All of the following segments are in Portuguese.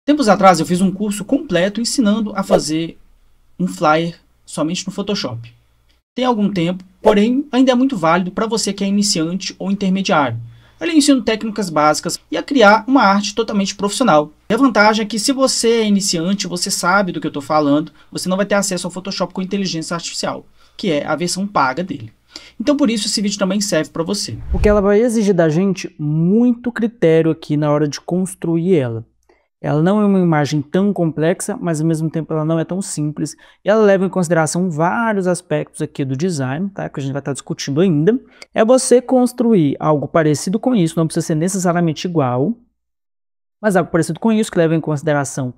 Tempos atrás eu fiz um curso completo ensinando a fazer um flyer somente no Photoshop. Tem algum tempo, porém ainda é muito válido para você que é iniciante ou intermediário. Ali eu ensino técnicas básicas e a criar uma arte totalmente profissional. E a vantagem é que se você é iniciante, você sabe do que eu estou falando, você não vai ter acesso ao Photoshop com inteligência artificial, que é a versão paga dele. Então por isso esse vídeo também serve para você. Porque ela vai exigir da gente muito critério aqui na hora de construir ela. Ela não é uma imagem tão complexa, mas ao mesmo tempo ela não é tão simples. E ela leva em consideração vários aspectos aqui do design, tá? Que a gente vai estar discutindo ainda. É você construir algo parecido com isso, não precisa ser necessariamente igual, mas algo parecido com isso, que leva em consideração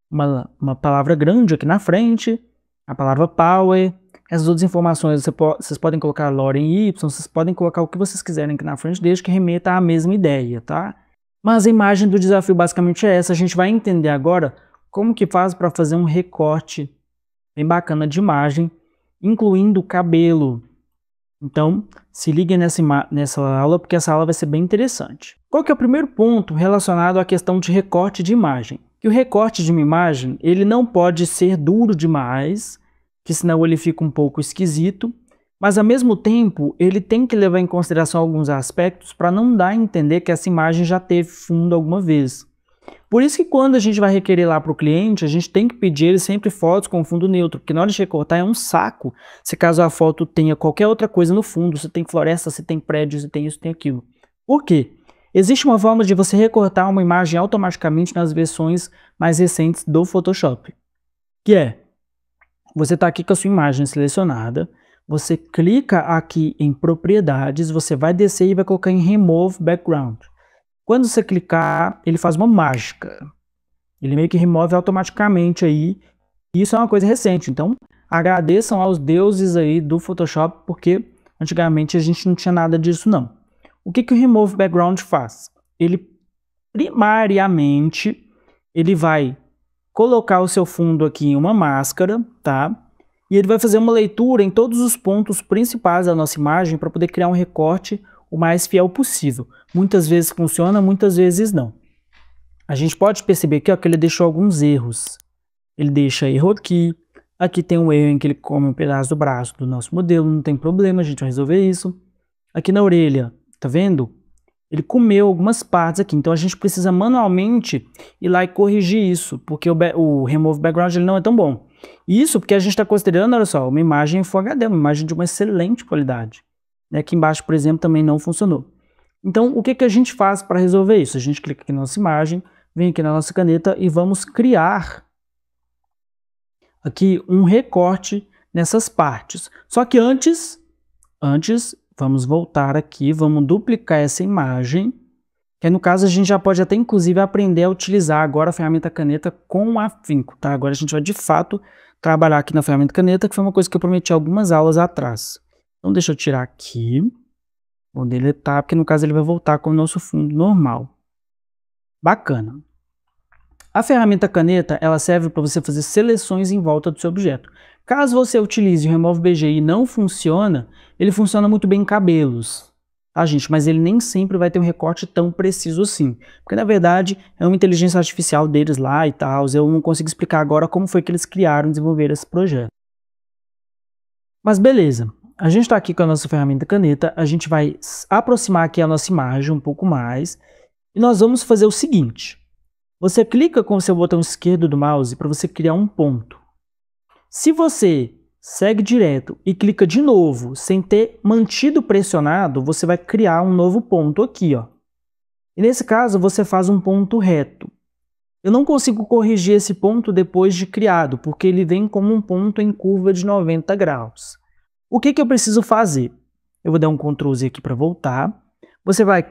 uma palavra grande aqui na frente, a palavra power. Essas outras informações, vocês podem colocar lore em Y, vocês podem colocar o que vocês quiserem aqui na frente, desde que remeta à mesma ideia, tá? Mas a imagem do desafio basicamente é essa. A gente vai entender agora como que faz para fazer um recorte bem bacana de imagem, incluindo o cabelo. Então, se liguem nessa aula, porque essa aula vai ser bem interessante. Qual que é o primeiro ponto relacionado à questão de recorte de imagem? Que o recorte de uma imagem, ele não pode ser duro demais, que senão ele fica um pouco esquisito, mas ao mesmo tempo ele tem que levar em consideração alguns aspectos para não dar a entender que essa imagem já teve fundo alguma vez. Por isso que quando a gente vai requerer lá para o cliente, a gente tem que pedir ele sempre fotos com fundo neutro, porque na hora de recortar é um saco se caso a foto tenha qualquer outra coisa no fundo, se tem floresta, se tem prédio, se tem isso, tem aquilo. Por quê? Existe uma forma de você recortar uma imagem automaticamente nas versões mais recentes do Photoshop, que é, você está aqui com a sua imagem selecionada, você clica aqui em propriedades, você vai descer e vai colocar em remove background. Quando você clicar, ele faz uma mágica. Ele meio que remove automaticamente aí. E isso é uma coisa recente, então agradeçam aos deuses aí do Photoshop, porque antigamente a gente não tinha nada disso não. O que o remove background faz? Ele primariamente, ele vai colocar o seu fundo aqui em uma máscara, tá? E ele vai fazer uma leitura em todos os pontos principais da nossa imagem para poder criar um recorte o mais fiel possível. Muitas vezes funciona, muitas vezes não. A gente pode perceber aqui, ó, que ele deixou alguns erros. Ele deixa erro aqui. Aqui tem um erro em que ele come um pedaço do braço do nosso modelo, não tem problema, a gente vai resolver isso. Aqui na orelha, tá vendo? Ele comeu algumas partes aqui, então a gente precisa manualmente ir lá e corrigir isso, porque o Remove Background ele não é tão bom. Isso porque a gente está considerando, olha só, uma imagem Full HD, uma imagem de uma excelente qualidade. Aqui embaixo, por exemplo, também não funcionou. Então, o que a gente faz para resolver isso? A gente clica aqui na nossa imagem, vem aqui na nossa caneta e vamos criar aqui um recorte nessas partes. Só que antes vamos voltar aqui, vamos duplicar essa imagem, que no caso a gente já pode até inclusive aprender a utilizar agora a ferramenta caneta com afinco, tá? Agora a gente vai de fato trabalhar aqui na ferramenta caneta, que foi uma coisa que eu prometi algumas aulas atrás. Então deixa eu tirar aqui, vou deletar, porque no caso ele vai voltar com o nosso fundo normal. Bacana. A ferramenta caneta, ela serve para você fazer seleções em volta do seu objeto. Caso você utilize o Remove BG e não funciona, ele funciona muito bem em cabelos, tá, gente? Mas ele nem sempre vai ter um recorte tão preciso assim. Porque, na verdade, é uma inteligência artificial deles lá e tal. Eu não consigo explicar agora como foi que eles criaram e desenvolveram esse projeto. Mas beleza. A gente está aqui com a nossa ferramenta caneta. A gente vai aproximar aqui a nossa imagem um pouco mais. E nós vamos fazer o seguinte. Você clica com o seu botão esquerdo do mouse para você criar um ponto. Se você segue direto e clica de novo, sem ter mantido pressionado, você vai criar um novo ponto aqui, ó. E nesse caso, você faz um ponto reto. Eu não consigo corrigir esse ponto depois de criado, porque ele vem como um ponto em curva de 90 graus. O que eu preciso fazer? Eu vou dar um Ctrl Z aqui para voltar. Você vai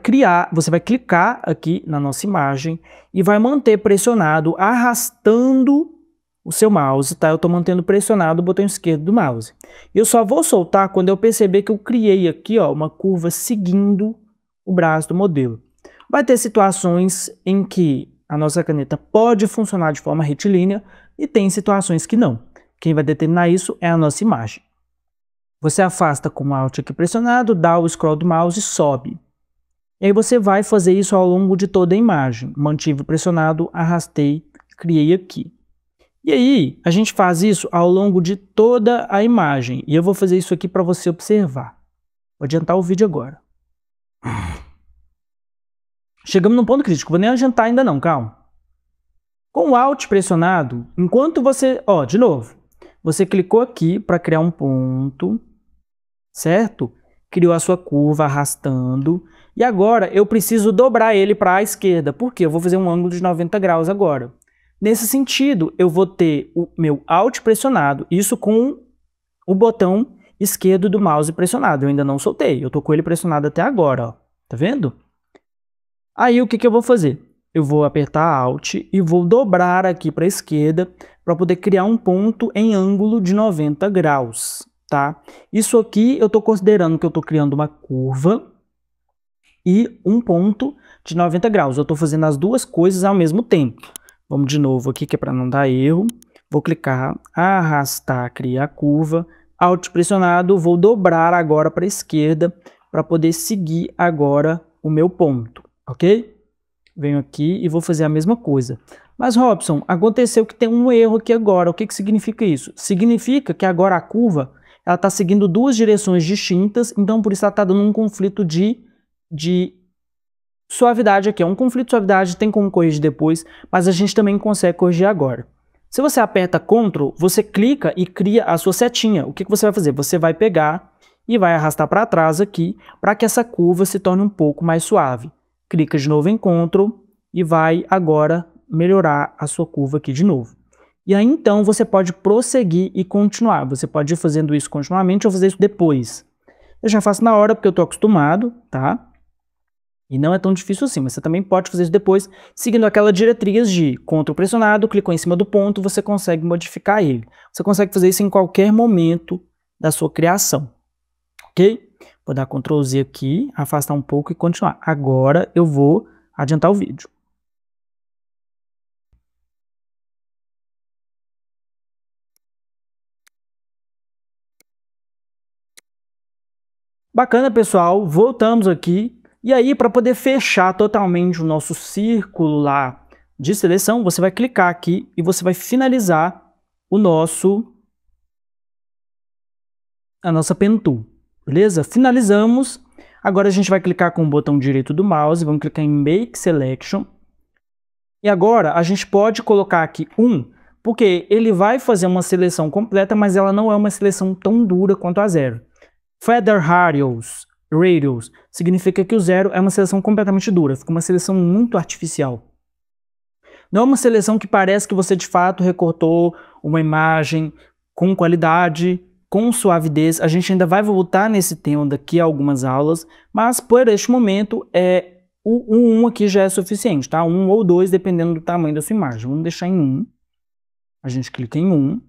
clicar aqui na nossa imagem e vai manter pressionado, arrastando o seu mouse, tá? Eu estou mantendo pressionado o botão esquerdo do mouse. Eu só vou soltar quando eu perceber que eu criei aqui, ó, uma curva seguindo o braço do modelo. Vai ter situações em que a nossa caneta pode funcionar de forma retilínea e tem situações que não. Quem vai determinar isso é a nossa imagem. Você afasta com o Alt aqui pressionado, dá o scroll do mouse e sobe. E aí você vai fazer isso ao longo de toda a imagem. Mantive pressionado, arrastei criei aqui. E aí, a gente faz isso ao longo de toda a imagem. E eu vou fazer isso aqui para você observar. Vou adiantar o vídeo agora. Chegamos num ponto crítico. Vou nem adiantar ainda não, calma. Com o Alt pressionado, enquanto você... Ó, de novo. Você clicou aqui para criar um ponto, certo? Criou a sua curva arrastando. E agora eu preciso dobrar ele para a esquerda. Por quê? Eu vou fazer um ângulo de 90 graus agora. Nesse sentido, eu vou ter o meu Alt pressionado, isso com o botão esquerdo do mouse pressionado. Eu ainda não soltei, eu estou com ele pressionado até agora, ó. Tá vendo? Aí o que eu vou fazer? Eu vou apertar Alt e vou dobrar aqui para a esquerda para poder criar um ponto em ângulo de 90 graus, tá? Isso aqui eu estou considerando que eu estou criando uma curva e um ponto de 90 graus. Eu estou fazendo as duas coisas ao mesmo tempo. Vamos de novo aqui, que é para não dar erro. Vou clicar, arrastar, criar a curva. Alt pressionado, vou dobrar agora para a esquerda para poder seguir agora o meu ponto, ok? Venho aqui e vou fazer a mesma coisa. Mas, Robson, aconteceu que tem um erro aqui agora. O que significa isso? Significa que agora a curva está seguindo duas direções distintas, então por isso ela está dando um conflito de suavidade aqui. É um conflito de suavidade, tem como corrigir depois, mas a gente também consegue corrigir agora. Se você aperta Ctrl, você clica e cria a sua setinha. O que você vai fazer? Você vai pegar e vai arrastar para trás aqui, para que essa curva se torne um pouco mais suave. Clica de novo em Ctrl e vai agora melhorar a sua curva aqui de novo. E aí então você pode prosseguir e continuar. Você pode ir fazendo isso continuamente ou fazer isso depois. Eu já faço na hora porque eu estou acostumado, tá? E não é tão difícil assim, mas você também pode fazer isso depois, seguindo aquela diretriz de Ctrl pressionado, clicou em cima do ponto, você consegue modificar ele. Você consegue fazer isso em qualquer momento da sua criação, ok? Vou dar Ctrl Z aqui, afastar um pouco e continuar. Agora eu vou adiantar o vídeo. Bacana, pessoal, voltamos aqui. E aí, para poder fechar totalmente o nosso círculo lá de seleção, você vai clicar aqui e você vai finalizar a nossa Pen Tool, beleza? Finalizamos. Agora a gente vai clicar com o botão direito do mouse, vamos clicar em Make Selection. E agora a gente pode colocar aqui porque ele vai fazer uma seleção completa, mas ela não é uma seleção tão dura quanto a 0. Feather Radius significa que o 0 é uma seleção completamente dura, fica uma seleção muito artificial. Não é uma seleção que parece que você de fato recortou uma imagem com qualidade, com suavidez. A gente ainda vai voltar nesse tema daqui a algumas aulas, mas por este momento o 1 aqui já é suficiente, tá? 1 ou 2, dependendo do tamanho da sua imagem. Vamos deixar em 1. A gente clica em 1.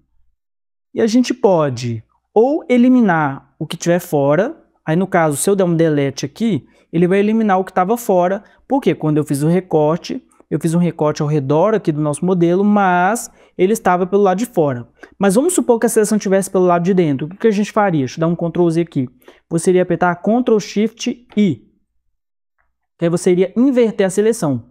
E a gente pode ou eliminar o que estiver fora. Aí, no caso, se eu der um delete aqui, ele vai eliminar o que estava fora. Porque quando eu fiz o recorte, eu fiz um recorte ao redor aqui do nosso modelo, mas ele estava pelo lado de fora. Mas vamos supor que a seleção estivesse pelo lado de dentro. O que a gente faria? Deixa eu dar um Ctrl Z aqui. Você iria apertar Ctrl Shift I. Que aí você iria inverter a seleção.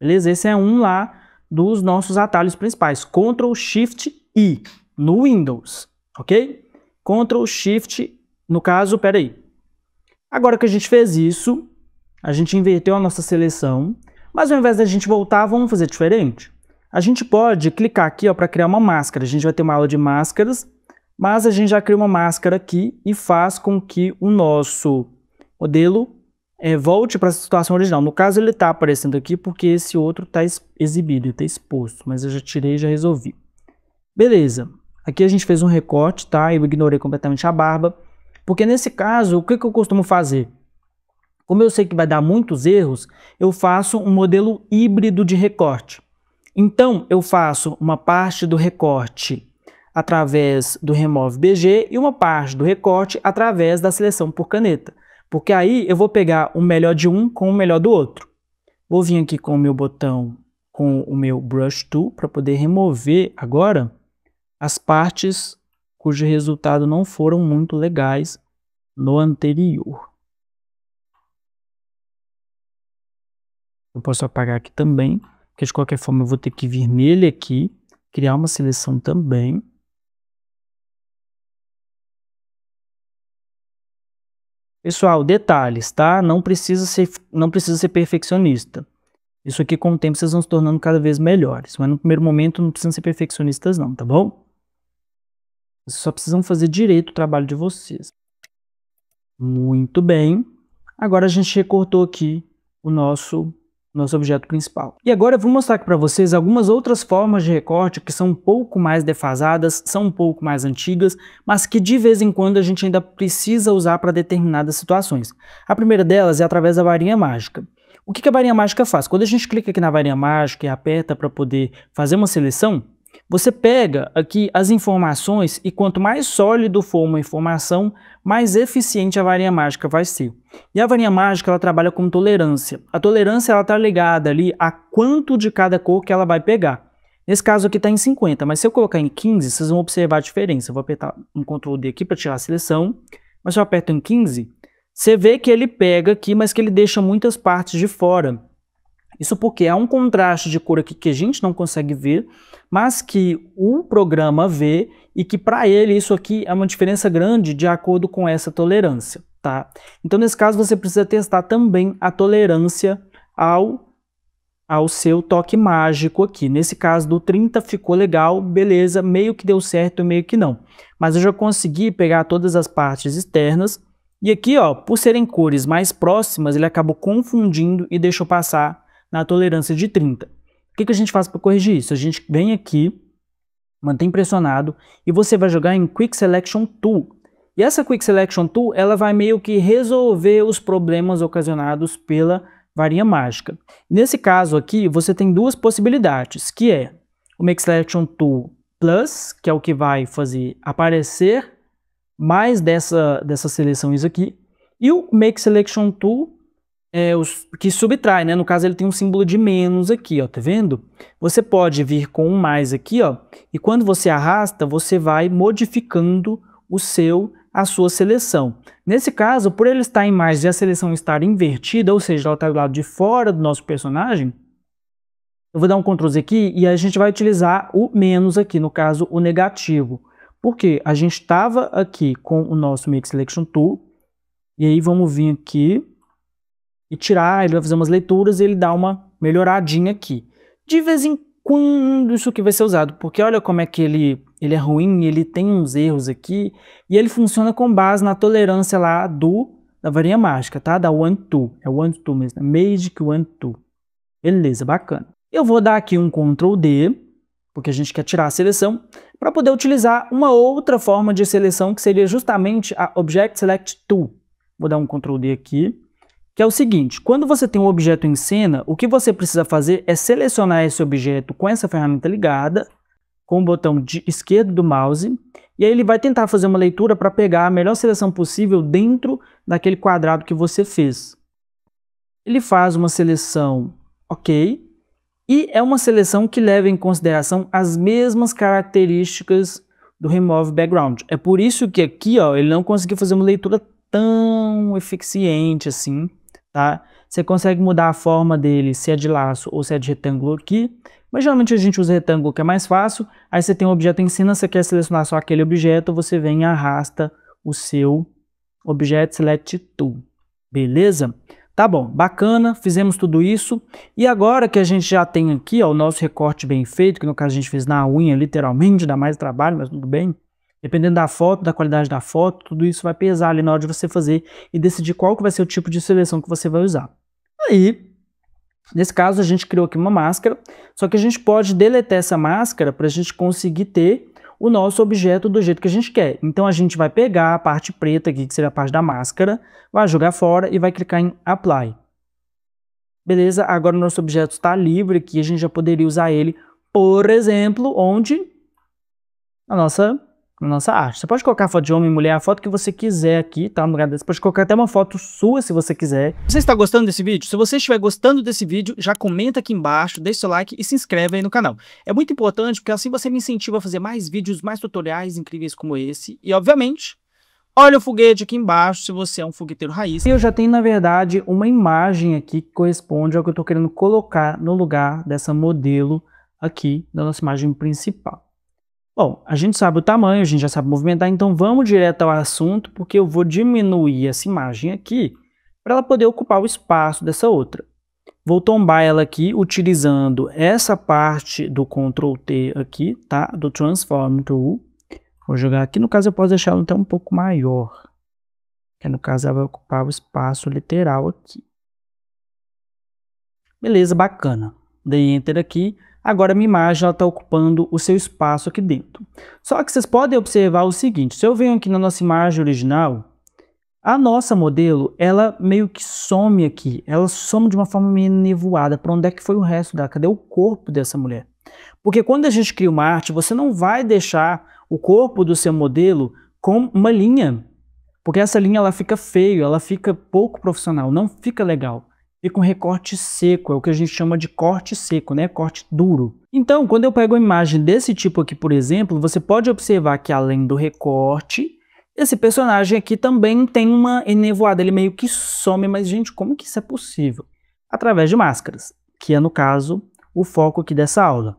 Beleza? Esse é um lá dos nossos atalhos principais. Ctrl Shift I no Windows. Ok? Ctrl Shift, no caso, peraí. Agora que a gente fez isso, a gente inverteu a nossa seleção, mas ao invés da gente voltar, vamos fazer diferente. A gente pode clicar aqui para criar uma máscara. A gente vai ter uma aula de máscaras, mas a gente já cria uma máscara aqui e faz com que o nosso modelo volte para a situação original. No caso, ele está aparecendo aqui porque esse outro está exibido, está exposto, mas eu já tirei e já resolvi. Beleza. Aqui a gente fez um recorte, tá? Eu ignorei completamente a barba. Porque nesse caso, o que eu costumo fazer? Como eu sei que vai dar muitos erros, eu faço um modelo híbrido de recorte. Então, eu faço uma parte do recorte através do Remove BG e uma parte do recorte através da seleção por caneta. Porque aí eu vou pegar o melhor de um com o melhor do outro. Vou vir aqui com o meu botão, com o meu Brush Tool, para poder remover agora as partes cujo resultado não foram muito legais no anterior. Eu posso apagar aqui também. porque de qualquer forma eu vou ter que vir nele aqui, criar uma seleção também. Pessoal, detalhes, tá? Não precisa ser perfeccionista. Isso aqui com o tempo vocês vão se tornando cada vez melhores, mas no primeiro momento não precisam ser perfeccionistas não, tá bom? Vocês só precisam fazer direito o trabalho de vocês. Muito bem. Agora a gente recortou aqui o nosso objeto principal. E agora eu vou mostrar aqui para vocês algumas outras formas de recorte que são um pouco mais defasadas, são um pouco mais antigas, mas que de vez em quando a gente ainda precisa usar para determinadas situações. A primeira delas é através da varinha mágica. O que a varinha mágica faz? Quando a gente clica aqui na varinha mágica e aperta para poder fazer uma seleção, você pega aqui as informações e quanto mais sólido for uma informação, mais eficiente a varinha mágica vai ser. E a varinha mágica ela trabalha com tolerância. A tolerância ela está ligada ali a quanto de cada cor que ela vai pegar. Nesse caso aqui está em 50, mas se eu colocar em 15, vocês vão observar a diferença. Eu vou apertar um Ctrl D aqui para tirar a seleção, mas se eu aperto em 15, você vê que ele pega aqui, mas que ele deixa muitas partes de fora. Isso porque há um contraste de cor aqui que a gente não consegue ver, mas que o programa vê e que para ele isso aqui é uma diferença grande de acordo com essa tolerância, tá? Então nesse caso você precisa testar também a tolerância ao seu toque mágico aqui. Nesse caso do 30 ficou legal, beleza, meio que deu certo e meio que não. Mas eu já consegui pegar todas as partes externas e aqui, ó, por serem cores mais próximas, ele acabou confundindo e deixou passar na tolerância de 30. O que a gente faz para corrigir isso? A gente vem aqui, mantém pressionado e você vai jogar em Quick Selection Tool. E essa Quick Selection Tool, ela vai meio que resolver os problemas ocasionados pela varinha mágica. Nesse caso aqui, você tem duas possibilidades, que é o Make Selection Tool Plus, que é o que vai fazer aparecer mais dessas seleções aqui, e o Make Selection Tool que subtrai, né? No caso ele tem um símbolo de menos aqui, ó, tá vendo? Você pode vir com um mais aqui, ó, e quando você arrasta, você vai modificando a sua seleção. Nesse caso, por ele estar em mais e a seleção estar invertida, ou seja, ela está do lado de fora do nosso personagem, eu vou dar um Ctrl Z aqui e a gente vai utilizar o menos aqui, no caso o negativo. Porque a gente estava aqui com o nosso Make Selection Tool, e aí vamos vir aqui e tirar, ele vai fazer umas leituras e ele dá uma melhoradinha aqui. De vez em quando isso aqui vai ser usado, porque olha como é que ele é ruim, ele tem uns erros aqui, e ele funciona com base na tolerância lá da varinha mágica, tá? Da One Tool, é One Tool mesmo, Magic One Tool. Beleza, bacana. Eu vou dar aqui um Ctrl D, porque a gente quer tirar a seleção, para poder utilizar uma outra forma de seleção, que seria justamente a Object Select Tool. Vou dar um Ctrl D aqui. Que é o seguinte, quando você tem um objeto em cena, o que você precisa fazer é selecionar esse objeto com essa ferramenta ligada, com o botão de esquerdo do mouse, e aí ele vai tentar fazer uma leitura para pegar a melhor seleção possível dentro daquele quadrado que você fez. Ele faz uma seleção ok, e é uma seleção que leva em consideração as mesmas características do Remove Background. É por isso que aqui, ó, ele não conseguiu fazer uma leitura tão eficiente assim. Tá? Você consegue mudar a forma dele, se é de laço ou se é de retângulo aqui, mas geralmente a gente usa retângulo que é mais fácil. Aí você tem um objeto em cena, você quer selecionar só aquele objeto, você vem e arrasta o seu Object Select Tool, beleza? Tá bom, bacana, fizemos tudo isso, e agora que a gente já tem aqui ó, o nosso recorte bem feito, que no caso a gente fez na unha literalmente, dá mais trabalho, mas tudo bem. Dependendo da foto, da qualidade da foto, tudo isso vai pesar ali na hora de você fazer e decidir qual que vai ser o tipo de seleção que você vai usar. Aí, nesse caso, a gente criou aqui uma máscara, só que a gente pode deletar essa máscara para a gente conseguir ter o nosso objeto do jeito que a gente quer. Então, a gente vai pegar a parte preta aqui, que seria a parte da máscara, vai jogar fora e vai clicar em Apply. Beleza? Agora o nosso objeto está livre aqui, a gente já poderia usar ele, por exemplo, onde? Na nossa arte. Você pode colocar a foto de homem e mulher, a foto que você quiser aqui, tá? No lugar desse. Você pode colocar até uma foto sua, se você quiser. Você está gostando desse vídeo? Se você estiver gostando desse vídeo, já comenta aqui embaixo, deixa seu like e se inscreve aí no canal. É muito importante, porque assim você me incentiva a fazer mais vídeos, mais tutoriais incríveis como esse. E, obviamente, Olha o foguete aqui embaixo, se você é um fogueteiro raiz. E eu já tenho, na verdade, uma imagem aqui que corresponde ao que eu estou querendo colocar no lugar dessa modelo aqui da nossa imagem principal. Bom, a gente sabe o tamanho, a gente já sabe movimentar, então vamos direto ao assunto, porque eu vou diminuir essa imagem aqui para ela poder ocupar o espaço dessa outra. Vou tombar ela aqui utilizando essa parte do Ctrl T aqui, tá? Do Transform Tool. Vou jogar aqui, no caso eu posso deixar ela até um pouco maior, que no caso ela vai ocupar o espaço literal aqui. Beleza, bacana. Dei Enter aqui. Agora minha imagem está ocupando o seu espaço aqui dentro. Só que vocês podem observar o seguinte, se eu venho aqui na nossa imagem original, a nossa modelo, ela meio que some aqui. Ela some de uma forma meio nevoada. Para onde é que foi o resto dela? Cadê o corpo dessa mulher? Porque quando a gente cria uma arte, você não vai deixar o corpo do seu modelo com uma linha. Porque essa linha ela fica feio, ela fica pouco profissional, não fica legal. Fica um recorte seco, é o que a gente chama de corte seco, né? Corte duro. Então, quando eu pego uma imagem desse tipo aqui, por exemplo, você pode observar que além do recorte, esse personagem aqui também tem uma enevoada, ele meio que some, mas gente, como que isso é possível? Através de máscaras, que é no caso o foco aqui dessa aula.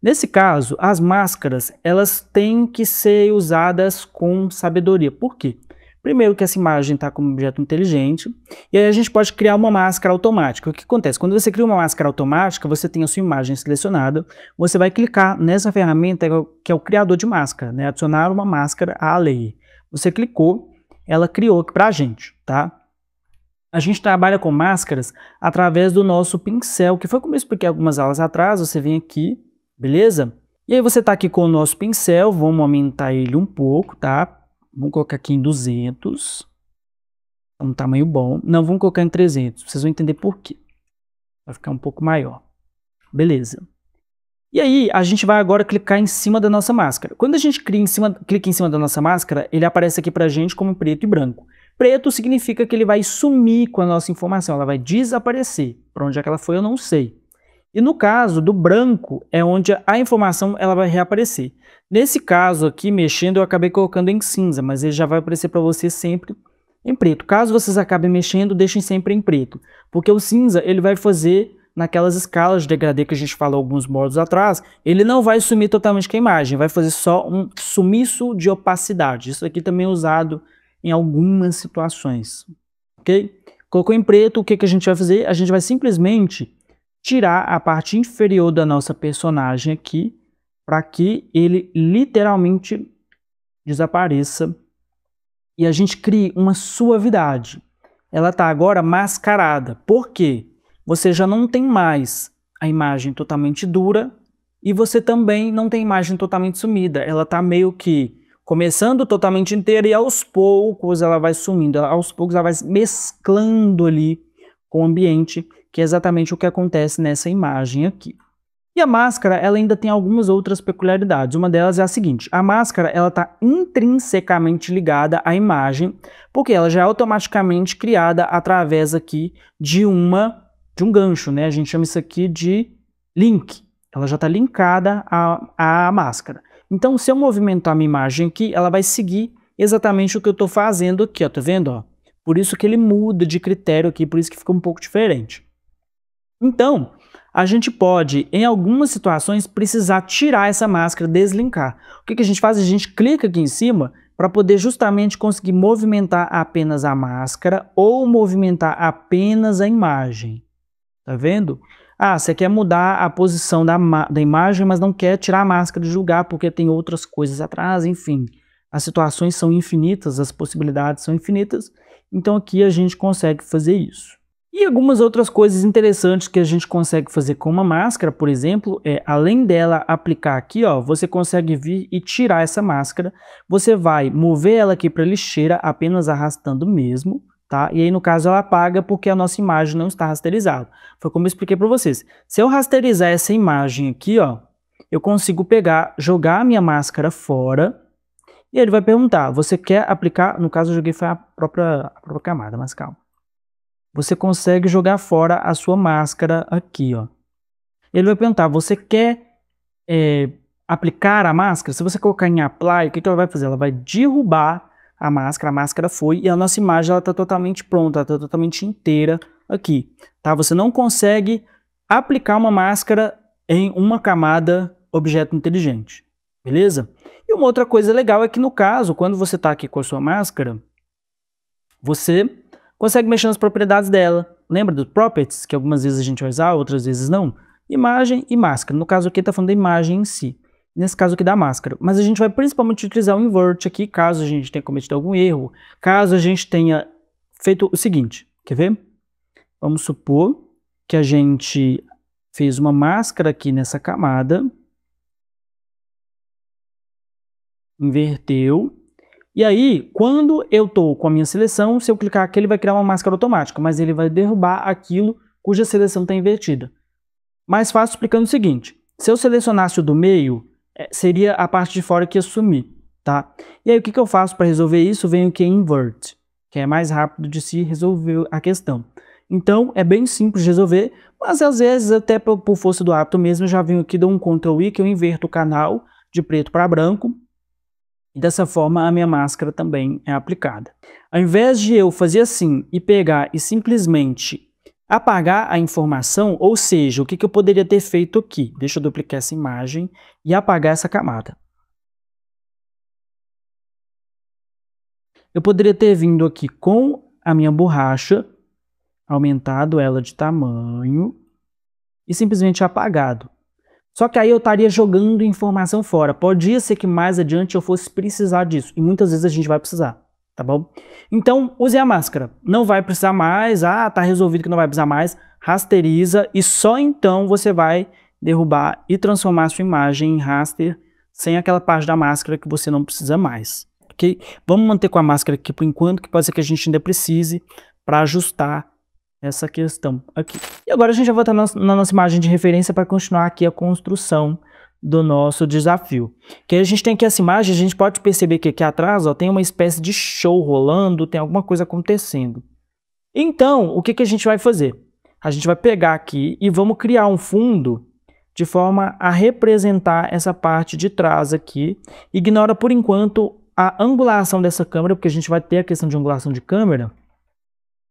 Nesse caso, as máscaras, elas têm que ser usadas com sabedoria. Por quê? Primeiro que essa imagem está como objeto inteligente, e aí a gente pode criar uma máscara automática. O que acontece? Quando você cria uma máscara automática, você tem a sua imagem selecionada, você vai clicar nessa ferramenta que é o criador de máscara, né? Adicionar uma máscara à lei. Você clicou, ela criou aqui para a gente, tá? A gente trabalha com máscaras através do nosso pincel, que foi como eu expliquei algumas aulas atrás, você vem aqui, beleza? E aí você está aqui com o nosso pincel, vamos aumentar ele um pouco, tá? Vamos colocar aqui em 200, um tamanho bom. Não, vamos colocar em 300, vocês vão entender por quê. Vai ficar um pouco maior. Beleza. E aí, a gente vai agora clicar em cima da nossa máscara. Quando a gente clica em cima da nossa máscara, ele aparece aqui pra gente como preto e branco. Preto significa que ele vai sumir com a nossa informação, ela vai desaparecer. Para onde é que ela foi, eu não sei. E no caso do branco, é onde a informação ela vai reaparecer. Nesse caso aqui, mexendo, eu acabei colocando em cinza, mas ele já vai aparecer para você sempre em preto. Caso vocês acabem mexendo, deixem sempre em preto, porque o cinza ele vai fazer naquelas escalas de degradê que a gente falou alguns módulos atrás, ele não vai sumir totalmente com a imagem, vai fazer só um sumiço de opacidade. Isso aqui também é usado em algumas situações, ok? Colocou em preto, o que a gente vai fazer? A gente vai simplesmente tirar a parte inferior da nossa personagem aqui, para que ele literalmente desapareça e a gente crie uma suavidade. Ela está agora mascarada. Por quê? Você já não tem mais a imagem totalmente dura e você também não tem a imagem totalmente sumida. Ela está meio que começando totalmente inteira e aos poucos ela vai sumindo. Aos poucos ela vai mesclando ali com o ambiente, que é exatamente o que acontece nessa imagem aqui. E a máscara, ela ainda tem algumas outras peculiaridades. Uma delas é a seguinte, a máscara, ela está intrinsecamente ligada à imagem, porque ela já é automaticamente criada através aqui de um gancho, né? A gente chama isso aqui de link. Ela já está linkada à máscara. Então, se eu movimentar a minha imagem aqui, ela vai seguir exatamente o que eu estou fazendo aqui, ó, tá vendo? Ó? Por isso que ele muda de critério aqui, por isso que fica um pouco diferente. Então, a gente pode, em algumas situações, precisar tirar essa máscara, deslinkar. O que a gente faz? A gente clica aqui em cima para poder justamente conseguir movimentar apenas a máscara ou movimentar apenas a imagem. Tá vendo? Ah, você quer mudar a posição da imagem, mas não quer tirar a máscara de lugar porque tem outras coisas atrás, enfim. As situações são infinitas, as possibilidades são infinitas, então aqui a gente consegue fazer isso. E algumas outras coisas interessantes que a gente consegue fazer com uma máscara, por exemplo, além dela aplicar aqui, ó, você consegue vir e tirar essa máscara, você vai mover ela aqui para a lixeira, apenas arrastando mesmo, tá? E aí no caso ela apaga porque a nossa imagem não está rasterizada. Foi como eu expliquei para vocês. Se eu rasterizar essa imagem aqui, ó, eu consigo pegar, jogar a minha máscara fora, e ele vai perguntar, você quer aplicar, no caso eu joguei foi a própria camada, mas calma. Você consegue jogar fora a sua máscara aqui, ó. Ele vai perguntar, você quer aplicar a máscara? Se você colocar em Apply, o que ela vai fazer? Ela vai derrubar a máscara foi e a nossa imagem está totalmente pronta, está totalmente inteira aqui, tá? Você não consegue aplicar uma máscara em uma camada objeto inteligente, beleza? E uma outra coisa legal é que no caso, quando você está aqui com a sua máscara, você consegue mexer nas propriedades dela. Lembra dos properties, que algumas vezes a gente vai usar, outras vezes não? Imagem e máscara. No caso aqui está falando da imagem em si. Nesse caso aqui da máscara. Mas a gente vai principalmente utilizar o invert aqui, caso a gente tenha cometido algum erro, caso a gente tenha feito o seguinte, quer ver? Vamos supor que a gente fez uma máscara aqui nessa camada, inverteu, e aí, quando eu estou com a minha seleção, se eu clicar aqui, ele vai criar uma máscara automática, mas ele vai derrubar aquilo cuja seleção está invertida. Mais fácil explicando o seguinte, se eu selecionasse o do meio, seria a parte de fora que ia sumir, tá? E aí, o que eu faço para resolver isso? Venho aqui em Invert, que é mais rápido de se resolver a questão. Então, é bem simples de resolver, mas às vezes, até por força do hábito mesmo, eu já venho aqui, dou um Ctrl+I, que eu inverto o canal de preto para branco, e dessa forma a minha máscara também é aplicada. Ao invés de eu fazer assim e pegar e simplesmente apagar a informação, ou seja, o que eu poderia ter feito aqui? Deixa eu duplicar essa imagem e apagar essa camada. Eu poderia ter vindo aqui com a minha borracha, aumentado ela de tamanho e simplesmente apagado. Só que aí eu estaria jogando informação fora. Podia ser que mais adiante eu fosse precisar disso. E muitas vezes a gente vai precisar, tá bom? Então, use a máscara. Não vai precisar mais. Ah, tá resolvido que não vai precisar mais. Rasteriza e só então você vai derrubar e transformar a sua imagem em raster sem aquela parte da máscara que você não precisa mais. Ok? Vamos manter com a máscara aqui por enquanto, que pode ser que a gente ainda precise para ajustar essa questão aqui. E agora a gente já vai estar na nossa imagem de referência para continuar aqui a construção do nosso desafio. Que a gente tem aqui essa imagem, a gente pode perceber que aqui atrás, ó, tem uma espécie de show rolando, tem alguma coisa acontecendo. Então, o que a gente vai fazer? A gente vai pegar aqui e vamos criar um fundo de forma a representar essa parte de trás aqui. Ignora por enquanto a angulação dessa câmera, porque a gente vai ter a questão de angulação de câmera,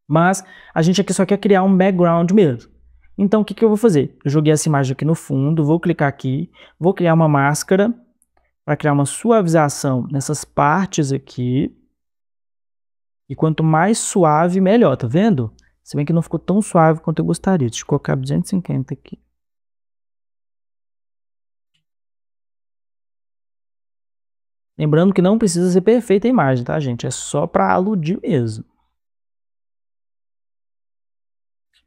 mas a gente aqui só quer criar um background mesmo. Então o que eu vou fazer? Eu joguei essa imagem aqui no fundo, vou clicar aqui, vou criar uma máscara para criar uma suavização nessas partes aqui. E quanto mais suave, melhor, tá vendo? Se bem que não ficou tão suave quanto eu gostaria. Deixa eu colocar 250 aqui. Lembrando que não precisa ser perfeita a imagem, tá, gente? É só para aludir mesmo.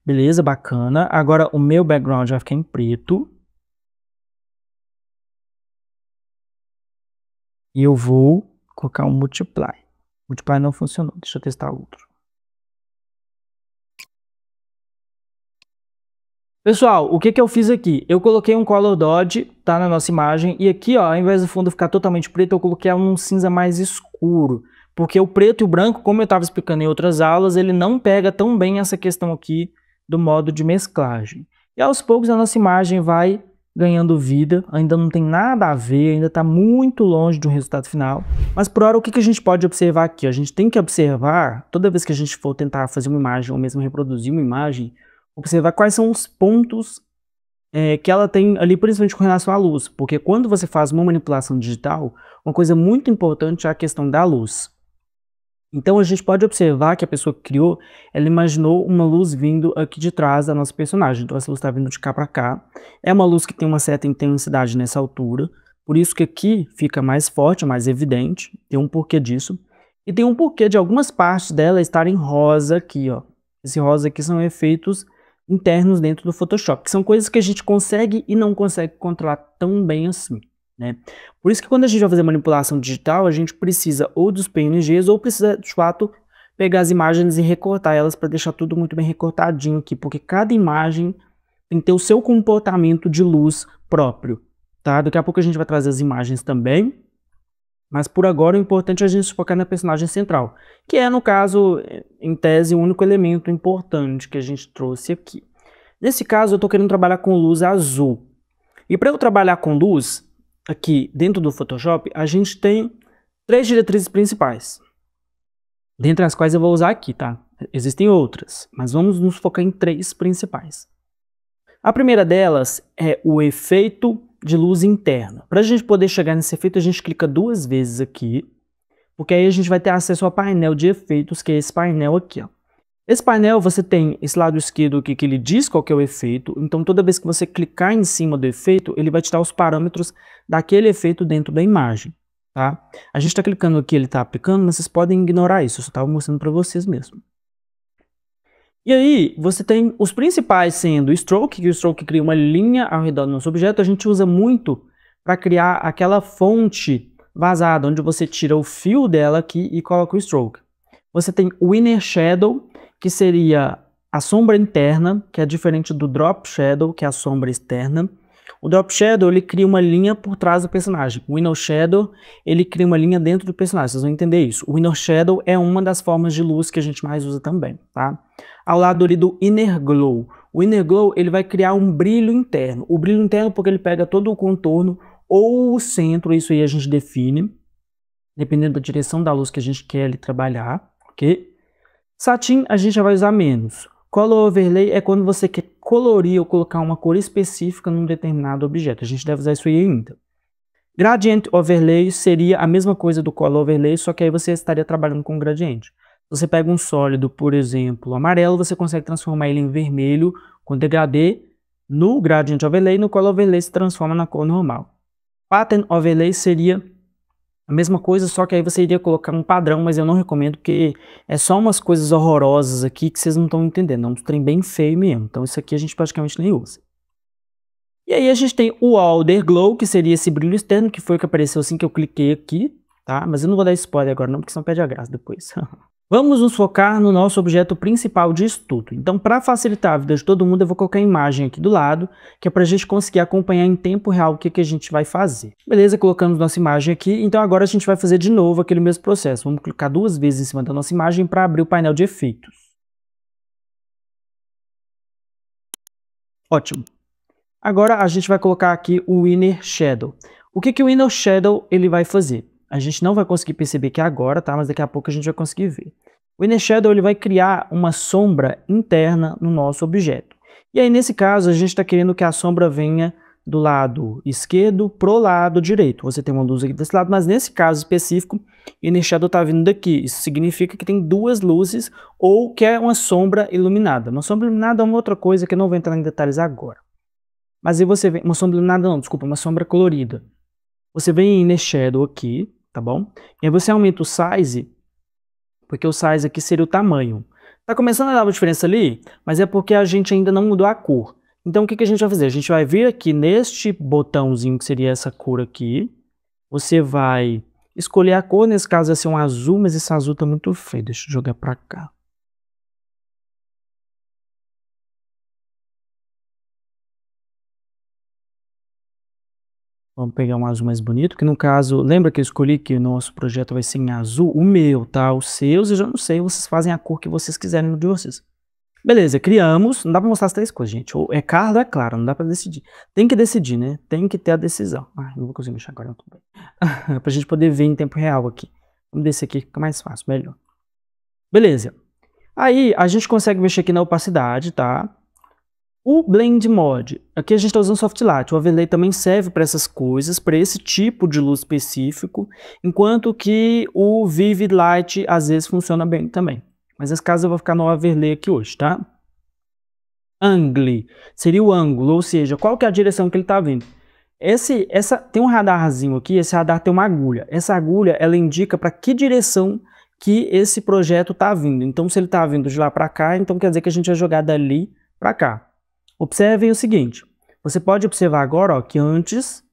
Beleza, bacana. Agora o meu background vai ficar em preto. E eu vou colocar um multiply. Multiply não funcionou. Deixa eu testar outro. Pessoal, o que eu fiz aqui? Eu coloquei um color dodge, tá, na nossa imagem. E aqui, ó, ao invés do fundo ficar totalmente preto, eu coloquei um cinza mais escuro. Porque o preto e o branco, como eu estava explicando em outras aulas, ele não pega tão bem essa questão aqui do modo de mesclagem. E aos poucos a nossa imagem vai ganhando vida, ainda não tem nada a ver, ainda está muito longe do resultado final. Mas por hora o que a gente pode observar aqui? A gente tem que observar, toda vez que a gente for tentar fazer uma imagem ou mesmo reproduzir uma imagem, observar quais são os pontos que ela tem ali, principalmente com relação à luz. Porque quando você faz uma manipulação digital, uma coisa muito importante é a questão da luz. Então a gente pode observar que a pessoa que criou, ela imaginou uma luz vindo aqui de trás da nossa personagem. Então essa luz está vindo de cá para cá. É uma luz que tem uma certa intensidade nessa altura. Por isso que aqui fica mais forte, mais evidente. Tem um porquê disso. E tem um porquê de algumas partes dela estarem rosa aqui, ó. Esse rosa aqui são efeitos internos dentro do Photoshop, que são coisas que a gente consegue e não consegue controlar tão bem assim, né? Por isso que quando a gente vai fazer manipulação digital, a gente precisa ou dos PNGs ou precisa, de fato, pegar as imagens e recortar elas para deixar tudo muito bem recortadinho aqui, porque cada imagem tem que ter o seu comportamento de luz próprio, tá? Daqui a pouco a gente vai trazer as imagens também, mas por agora o importante é a gente focar na personagem central, que é, no caso, em tese, o único elemento importante que a gente trouxe aqui. Nesse caso, eu estou querendo trabalhar com luz azul. E para eu trabalhar com luz, aqui dentro do Photoshop, a gente tem 3 diretrizes principais. dentre as quais eu vou usar aqui, tá? Existem outras, mas vamos nos focar em 3 principais. A primeira delas é o efeito de luz interna. Para a gente poder chegar nesse efeito, a gente clica 2 vezes aqui, porque aí a gente vai ter acesso ao painel de efeitos, que é esse painel aqui, ó. Esse painel, você tem esse lado esquerdo aqui que ele diz qual que é o efeito, então toda vez que você clicar em cima do efeito, ele vai te dar os parâmetros daquele efeito dentro da imagem, tá? A gente está clicando aqui, ele está aplicando, mas vocês podem ignorar isso, eu só estava mostrando para vocês mesmo. E aí, você tem os principais sendo o stroke, que o stroke cria uma linha ao redor do nosso objeto. A gente usa muito para criar aquela fonte vazada, onde você tira o fio dela aqui e coloca o stroke. Você tem o inner shadow, que seria a sombra interna, que é diferente do drop shadow, que é a sombra externa. O drop shadow, ele cria uma linha por trás do personagem. O inner shadow, ele cria uma linha dentro do personagem. Vocês vão entender isso. O inner shadow é uma das formas de luz que a gente mais usa também, tá? Ao lado ali do inner glow. O inner glow, ele vai criar um brilho interno. O brilho interno porque ele pega todo o contorno ou o centro, isso aí a gente define, dependendo da direção da luz que a gente quer ali trabalhar, ok? Satin a gente já vai usar menos. Color overlay é quando você quer colorir ou colocar uma cor específica num determinado objeto. A gente deve usar isso aí ainda. Gradient overlay seria a mesma coisa do color overlay, só que aí você estaria trabalhando com gradiente. Você pega um sólido, por exemplo, amarelo, você consegue transformar ele em vermelho com degradê no gradient overlay, no color overlay se transforma na cor normal. Pattern overlay seria a mesma coisa, só que aí você iria colocar um padrão, mas eu não recomendo, porque é só umas coisas horrorosas aqui que vocês não estão entendendo. É um trem bem feio mesmo. Então isso aqui a gente praticamente nem usa. E aí a gente tem o Outer Glow, que seria esse brilho externo, que foi o que apareceu assim que eu cliquei aqui, tá? Mas eu não vou dar spoiler agora não, porque senão perde a graça depois. Vamos nos focar no nosso objeto principal de estudo. Então, para facilitar a vida de todo mundo, eu vou colocar a imagem aqui do lado, que é para a gente conseguir acompanhar em tempo real o que a gente vai fazer. Beleza, colocamos nossa imagem aqui, então agora a gente vai fazer de novo aquele mesmo processo. Vamos clicar 2 vezes em cima da nossa imagem para abrir o painel de efeitos. Ótimo. Agora a gente vai colocar aqui o Inner Shadow. O que o Inner Shadow ele vai fazer? A gente não vai conseguir perceber que é agora, tá? Mas daqui a pouco a gente vai conseguir ver. O Inner Shadow ele vai criar uma sombra interna no nosso objeto. E aí, nesse caso, a gente está querendo que a sombra venha do lado esquerdo pro lado direito. Você tem uma luz aqui desse lado, mas nesse caso específico, o Inner Shadow está vindo daqui. Isso significa que tem 2 luzes ou que é uma sombra iluminada. Uma sombra iluminada é uma outra coisa que eu não vou entrar em detalhes agora. Mas aí você vê... Uma sombra iluminada não, desculpa, uma sombra colorida. Você vem em Inner Shadow aqui, tá bom? E aí você aumenta o size, porque o size aqui seria o tamanho. Tá começando a dar uma diferença ali, mas é porque a gente ainda não mudou a cor. Então o que a gente vai fazer? A gente vai vir aqui neste botãozinho que seria essa cor aqui. Você vai escolher a cor, nesse caso vai ser um azul, mas esse azul tá muito feio. Deixa eu jogar pra cá. Vamos pegar um azul mais bonito, que no caso, lembra que eu escolhi que o nosso projeto vai ser em azul? O meu, tá? Os seus eu já não sei, vocês fazem a cor que vocês quiserem no de vocês. Beleza, criamos, não dá pra mostrar as 3 coisas, gente. Ou é Carlos ou é Clara, não dá pra decidir. Tem que decidir, né? Tem que ter a decisão. Ah, não vou conseguir mexer agora, não, tudo bem. Pra gente poder ver em tempo real aqui. Vamos descer aqui, fica mais fácil, melhor. Beleza. Aí, a gente consegue mexer aqui na opacidade, tá? O Blend Mode, aqui a gente está usando Soft Light, o Overlay também serve para essas coisas, para esse tipo de luz específico, enquanto que o Vivid Light às vezes funciona bem também. Mas nesse caso eu vou ficar no Overlay aqui hoje, tá? Angle, seria o ângulo, ou seja, qual que é a direção que ele está vindo. Tem um radarzinho aqui, esse radar tem uma agulha. Essa agulha, ela indica para que direção que esse projeto está vindo. Então se ele está vindo de lá para cá, então quer dizer que a gente vai jogar dali para cá. Observem o seguinte, você pode observar agora ó, que antes,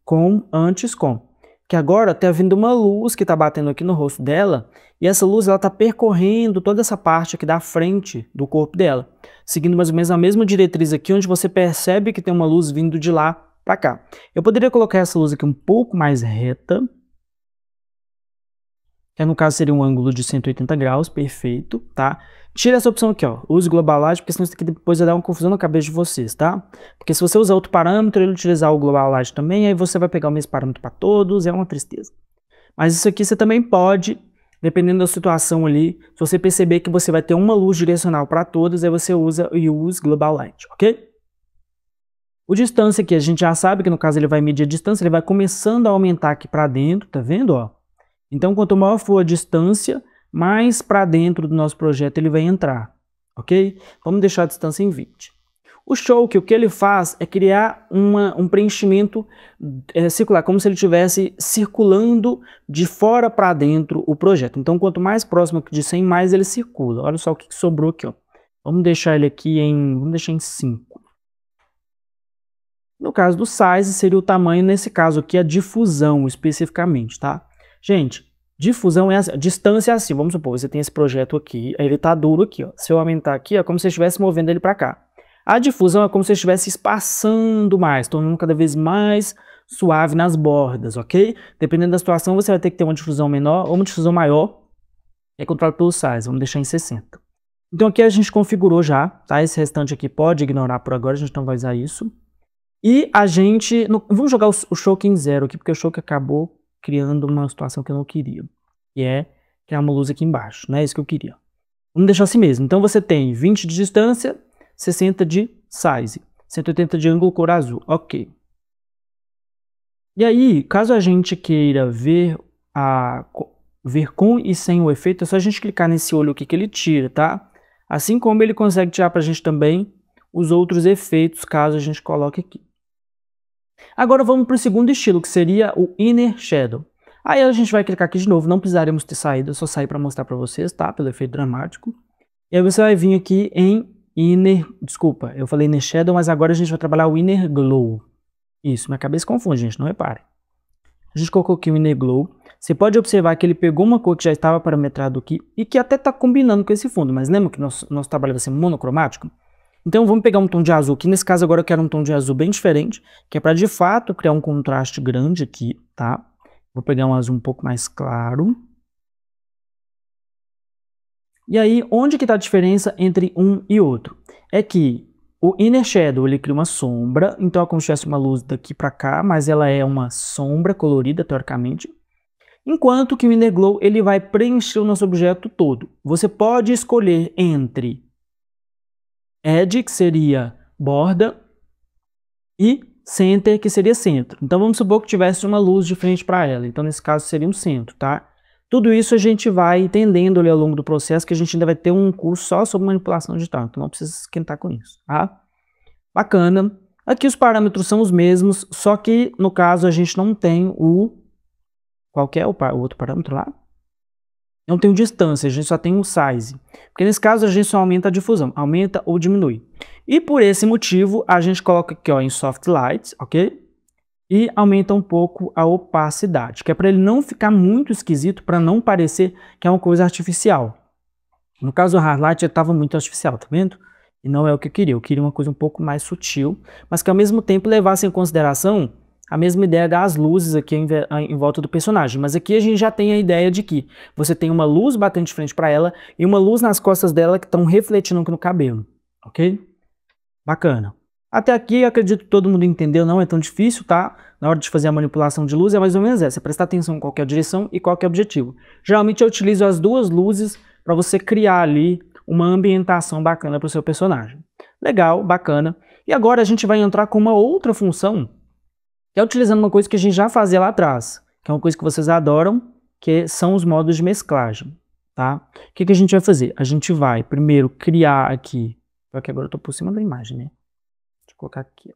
que agora está vindo uma luz que está batendo aqui no rosto dela, e essa luz está percorrendo toda essa parte aqui da frente do corpo dela, seguindo mais ou menos a mesma diretriz aqui, onde você percebe que tem uma luz vindo de lá para cá. Eu poderia colocar essa luz aqui um pouco mais reta, que no caso seria um ângulo de 180 graus, perfeito, tá? Tira essa opção aqui, ó, use Global Light, porque senão isso aqui depois vai dar uma confusão na cabeça de vocês, tá? Porque se você usar outro parâmetro, ele utilizar o Global Light também, aí você vai pegar o mesmo parâmetro para todos, é uma tristeza. Mas isso aqui você também pode Dependendo da situação ali, se você perceber que você vai ter uma luz direcional para todas, aí você usa o Use Global Light, ok? O distância aqui, a gente já sabe que no caso ele vai medir a distância, ele vai começando a aumentar aqui para dentro, tá vendo, ó? Então, quanto maior for a distância, mais para dentro do nosso projeto ele vai entrar, ok? Vamos deixar a distância em 20. O choke, o que ele faz é criar um preenchimento circular, como se ele estivesse circulando de fora para dentro o projeto. Então, quanto mais próximo de 100, mais ele circula. Olha só o que sobrou aqui, ó. Vamos deixar ele aqui vamos deixar em 5. No caso do size, seria o tamanho, nesse caso aqui, a difusão, especificamente, tá? Gente, difusão é assim, distância é assim, vamos supor, você tem esse projeto aqui, ele tá duro aqui, ó. Se eu aumentar aqui, é como se você estivesse movendo ele para cá. A difusão é como se você estivesse espaçando mais, tornando cada vez mais suave nas bordas, ok? Dependendo da situação, você vai ter que ter uma difusão menor ou uma difusão maior, é controlado pelo size, vamos deixar em 60. Então aqui a gente configurou já, tá? Esse restante aqui pode ignorar por agora, a gente não vai usar isso. E a gente, vamos jogar o choke em 0 aqui, porque o choke acabou criando uma situação que eu não queria, que é criar uma luz aqui embaixo, não é isso que eu queria. Vamos deixar assim mesmo, então você tem 20 de distância, 60 de size, 180 de ângulo cor azul, ok. E aí, caso a gente queira ver com e sem o efeito, é só a gente clicar nesse olho aqui que ele tira, tá? Assim como ele consegue tirar pra gente também os outros efeitos, caso a gente coloque aqui. Agora vamos para o segundo estilo, que seria o Inner Shadow. Aí a gente vai clicar aqui de novo, não precisaremos ter saído, eu só saí para mostrar para vocês, tá? Pelo efeito dramático. E aí você vai vir aqui em desculpa, eu falei Inner Shadow, mas agora a gente vai trabalhar o Inner Glow. Isso, minha cabeça confunde, gente, não repare. A gente colocou aqui o Inner Glow. Você pode observar que ele pegou uma cor que já estava parametrado aqui e que até está combinando com esse fundo, mas lembra que nosso trabalho vai ser monocromático? Então vamos pegar um tom de azul aqui, nesse caso agora eu quero um tom de azul bem diferente, que é para de fato criar um contraste grande aqui, tá? Vou pegar um azul um pouco mais claro. E aí, onde que está a diferença entre um e outro? É que o Inner Shadow, ele cria uma sombra, então é como se tivesse uma luz daqui para cá, mas ela é uma sombra colorida, teoricamente. Enquanto que o Inner Glow, ele vai preencher o nosso objeto todo. Você pode escolher entre Edge, que seria borda, e Center, que seria centro. Então vamos supor que tivesse uma luz de frente para ela. Então nesse caso seria um centro, tá? Tudo isso a gente vai entendendo ali ao longo do processo, que a gente ainda vai ter um curso só sobre manipulação digital. Então não precisa se esquentar com isso, tá? Bacana. Aqui os parâmetros são os mesmos, só que no caso a gente não tem o... Qual que é o outro parâmetro lá? Não tem o distância, a gente só tem o size. Porque nesse caso a gente só aumenta a difusão, aumenta ou diminui. E por esse motivo a gente coloca aqui ó, em Soft Light, ok? E aumenta um pouco a opacidade, que é para ele não ficar muito esquisito, para não parecer que é uma coisa artificial. No caso do Hard Light estava muito artificial, tá vendo? E não é o que eu queria uma coisa um pouco mais sutil, mas que ao mesmo tempo levasse em consideração a mesma ideia das luzes aqui em volta do personagem. Mas aqui a gente já tem a ideia de que você tem uma luz batendo de frente para ela e uma luz nas costas dela que estão refletindo aqui no cabelo, ok? Bacana. Até aqui eu acredito que todo mundo entendeu, não é tão difícil, tá? Na hora de fazer a manipulação de luz é mais ou menos essa, prestar atenção em qual que é a direção e qual que é o objetivo. Geralmente eu utilizo as duas luzes para você criar ali uma ambientação bacana para o seu personagem. Legal, bacana. E agora a gente vai entrar com uma outra função, que é utilizando uma coisa que a gente já fazia lá atrás, que é uma coisa que vocês adoram, que são os modos de mesclagem, tá? O que a gente vai fazer? A gente vai primeiro criar aqui, porque agora eu estou por cima da imagem, né? Deixa eu colocar aqui, ó.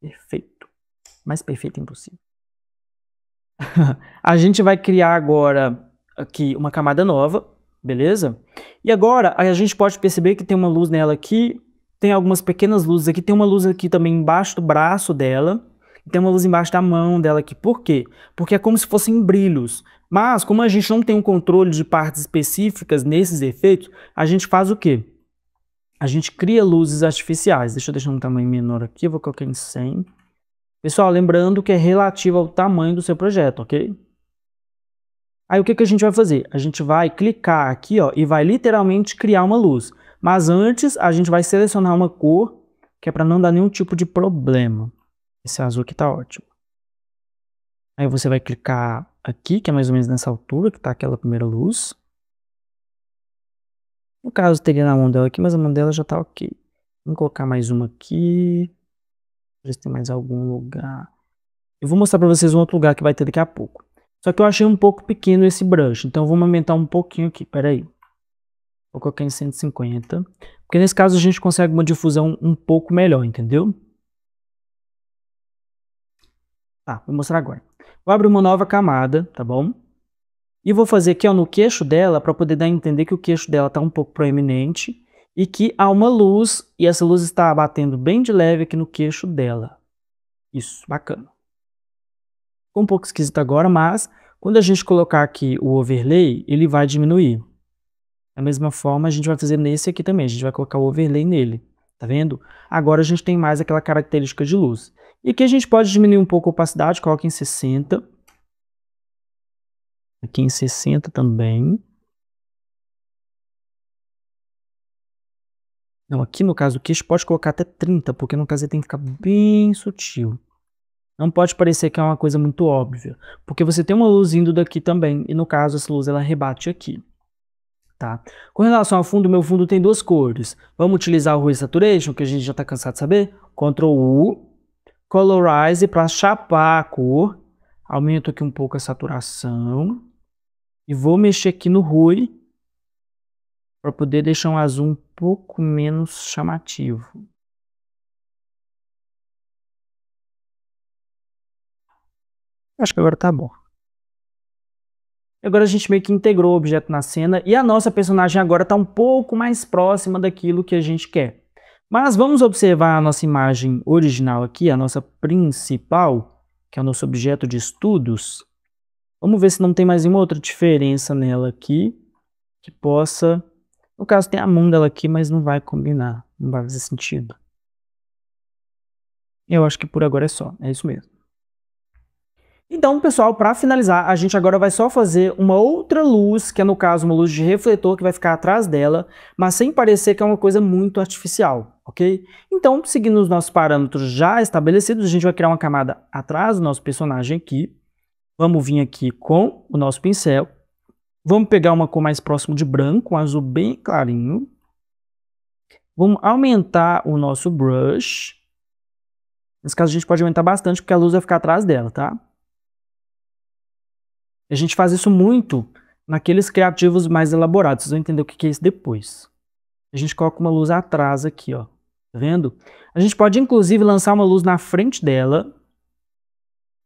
Perfeito. Mais perfeito impossível. A gente vai criar agora aqui uma camada nova, beleza? E agora a gente pode perceber que tem uma luz nela aqui, tem algumas pequenas luzes aqui, tem uma luz aqui também embaixo do braço dela, tem uma luz embaixo da mão dela aqui. Por quê? Porque é como se fossem brilhos. Mas, como a gente não tem um controle de partes específicas nesses efeitos, a gente faz o quê? A gente cria luzes artificiais. Deixa eu deixar um tamanho menor aqui, eu vou colocar em 100. Pessoal, lembrando que é relativo ao tamanho do seu projeto, ok? Aí o que a gente vai fazer? A gente vai clicar aqui ó, e vai literalmente criar uma luz. Mas antes, a gente vai selecionar uma cor, que é para não dar nenhum tipo de problema. Esse azul aqui tá ótimo. Aí você vai clicar aqui, que é mais ou menos nessa altura que está aquela primeira luz. No caso, teria na mão dela aqui, mas a mão dela já está ok. Vamos colocar mais uma aqui. Ver se tem mais algum lugar. Eu vou mostrar para vocês um outro lugar que vai ter daqui a pouco. Só que eu achei um pouco pequeno esse brush, então vamos aumentar um pouquinho aqui, peraí. Vou colocar em 150, porque nesse caso a gente consegue uma difusão um pouco melhor, entendeu? Tá, vou mostrar agora. Vou abrir uma nova camada, tá bom? E vou fazer aqui ó, no queixo dela, para poder dar a entender que o queixo dela está um pouco proeminente e que há uma luz, e essa luz está batendo bem de leve aqui no queixo dela. Isso, bacana. Ficou um pouco esquisito agora, mas quando a gente colocar aqui o overlay, ele vai diminuir. Da mesma forma, a gente vai fazer nesse aqui também. A gente vai colocar o overlay nele. Tá vendo? Agora a gente tem mais aquela característica de luz. E aqui a gente pode diminuir um pouco a opacidade. Coloca em 60. Aqui em 60 também. Não, aqui no caso do queixo pode colocar até 30, porque no caso ele tem que ficar bem sutil. Não pode parecer que é uma coisa muito óbvia, porque você tem uma luz indo daqui também, e no caso essa luz ela rebate aqui. Tá? Com relação ao fundo, meu fundo tem duas cores. Vamos utilizar o Hue Saturation, que a gente já está cansado de saber. Ctrl U, Colorize para chapar a cor. Aumento aqui um pouco a saturação. E vou mexer aqui no Hue para poder deixar um azul um pouco menos chamativo. Acho que agora tá bom. Agora a gente meio que integrou o objeto na cena e a nossa personagem agora está um pouco mais próxima daquilo que a gente quer. Mas vamos observar a nossa imagem original aqui, a nossa principal, que é o nosso objeto de estudos. Vamos ver se não tem mais nenhuma outra diferença nela aqui, que possa... No caso tem a mão dela aqui, mas não vai combinar, não vai fazer sentido. Eu acho que por agora é só, é isso mesmo. Então, pessoal, para finalizar, a gente agora vai só fazer uma outra luz, que é no caso uma luz de refletor que vai ficar atrás dela, mas sem parecer que é uma coisa muito artificial, ok? Então, seguindo os nossos parâmetros já estabelecidos, a gente vai criar uma camada atrás do nosso personagem aqui. Vamos vir aqui com o nosso pincel. Vamos pegar uma cor mais próxima de branco, um azul bem clarinho. Vamos aumentar o nosso brush. Nesse caso a gente pode aumentar bastante, porque a luz vai ficar atrás dela, tá? A gente faz isso muito naqueles criativos mais elaborados. Vocês vão entender o que é isso depois. A gente coloca uma luz atrás aqui, ó. Tá vendo? A gente pode, inclusive, lançar uma luz na frente dela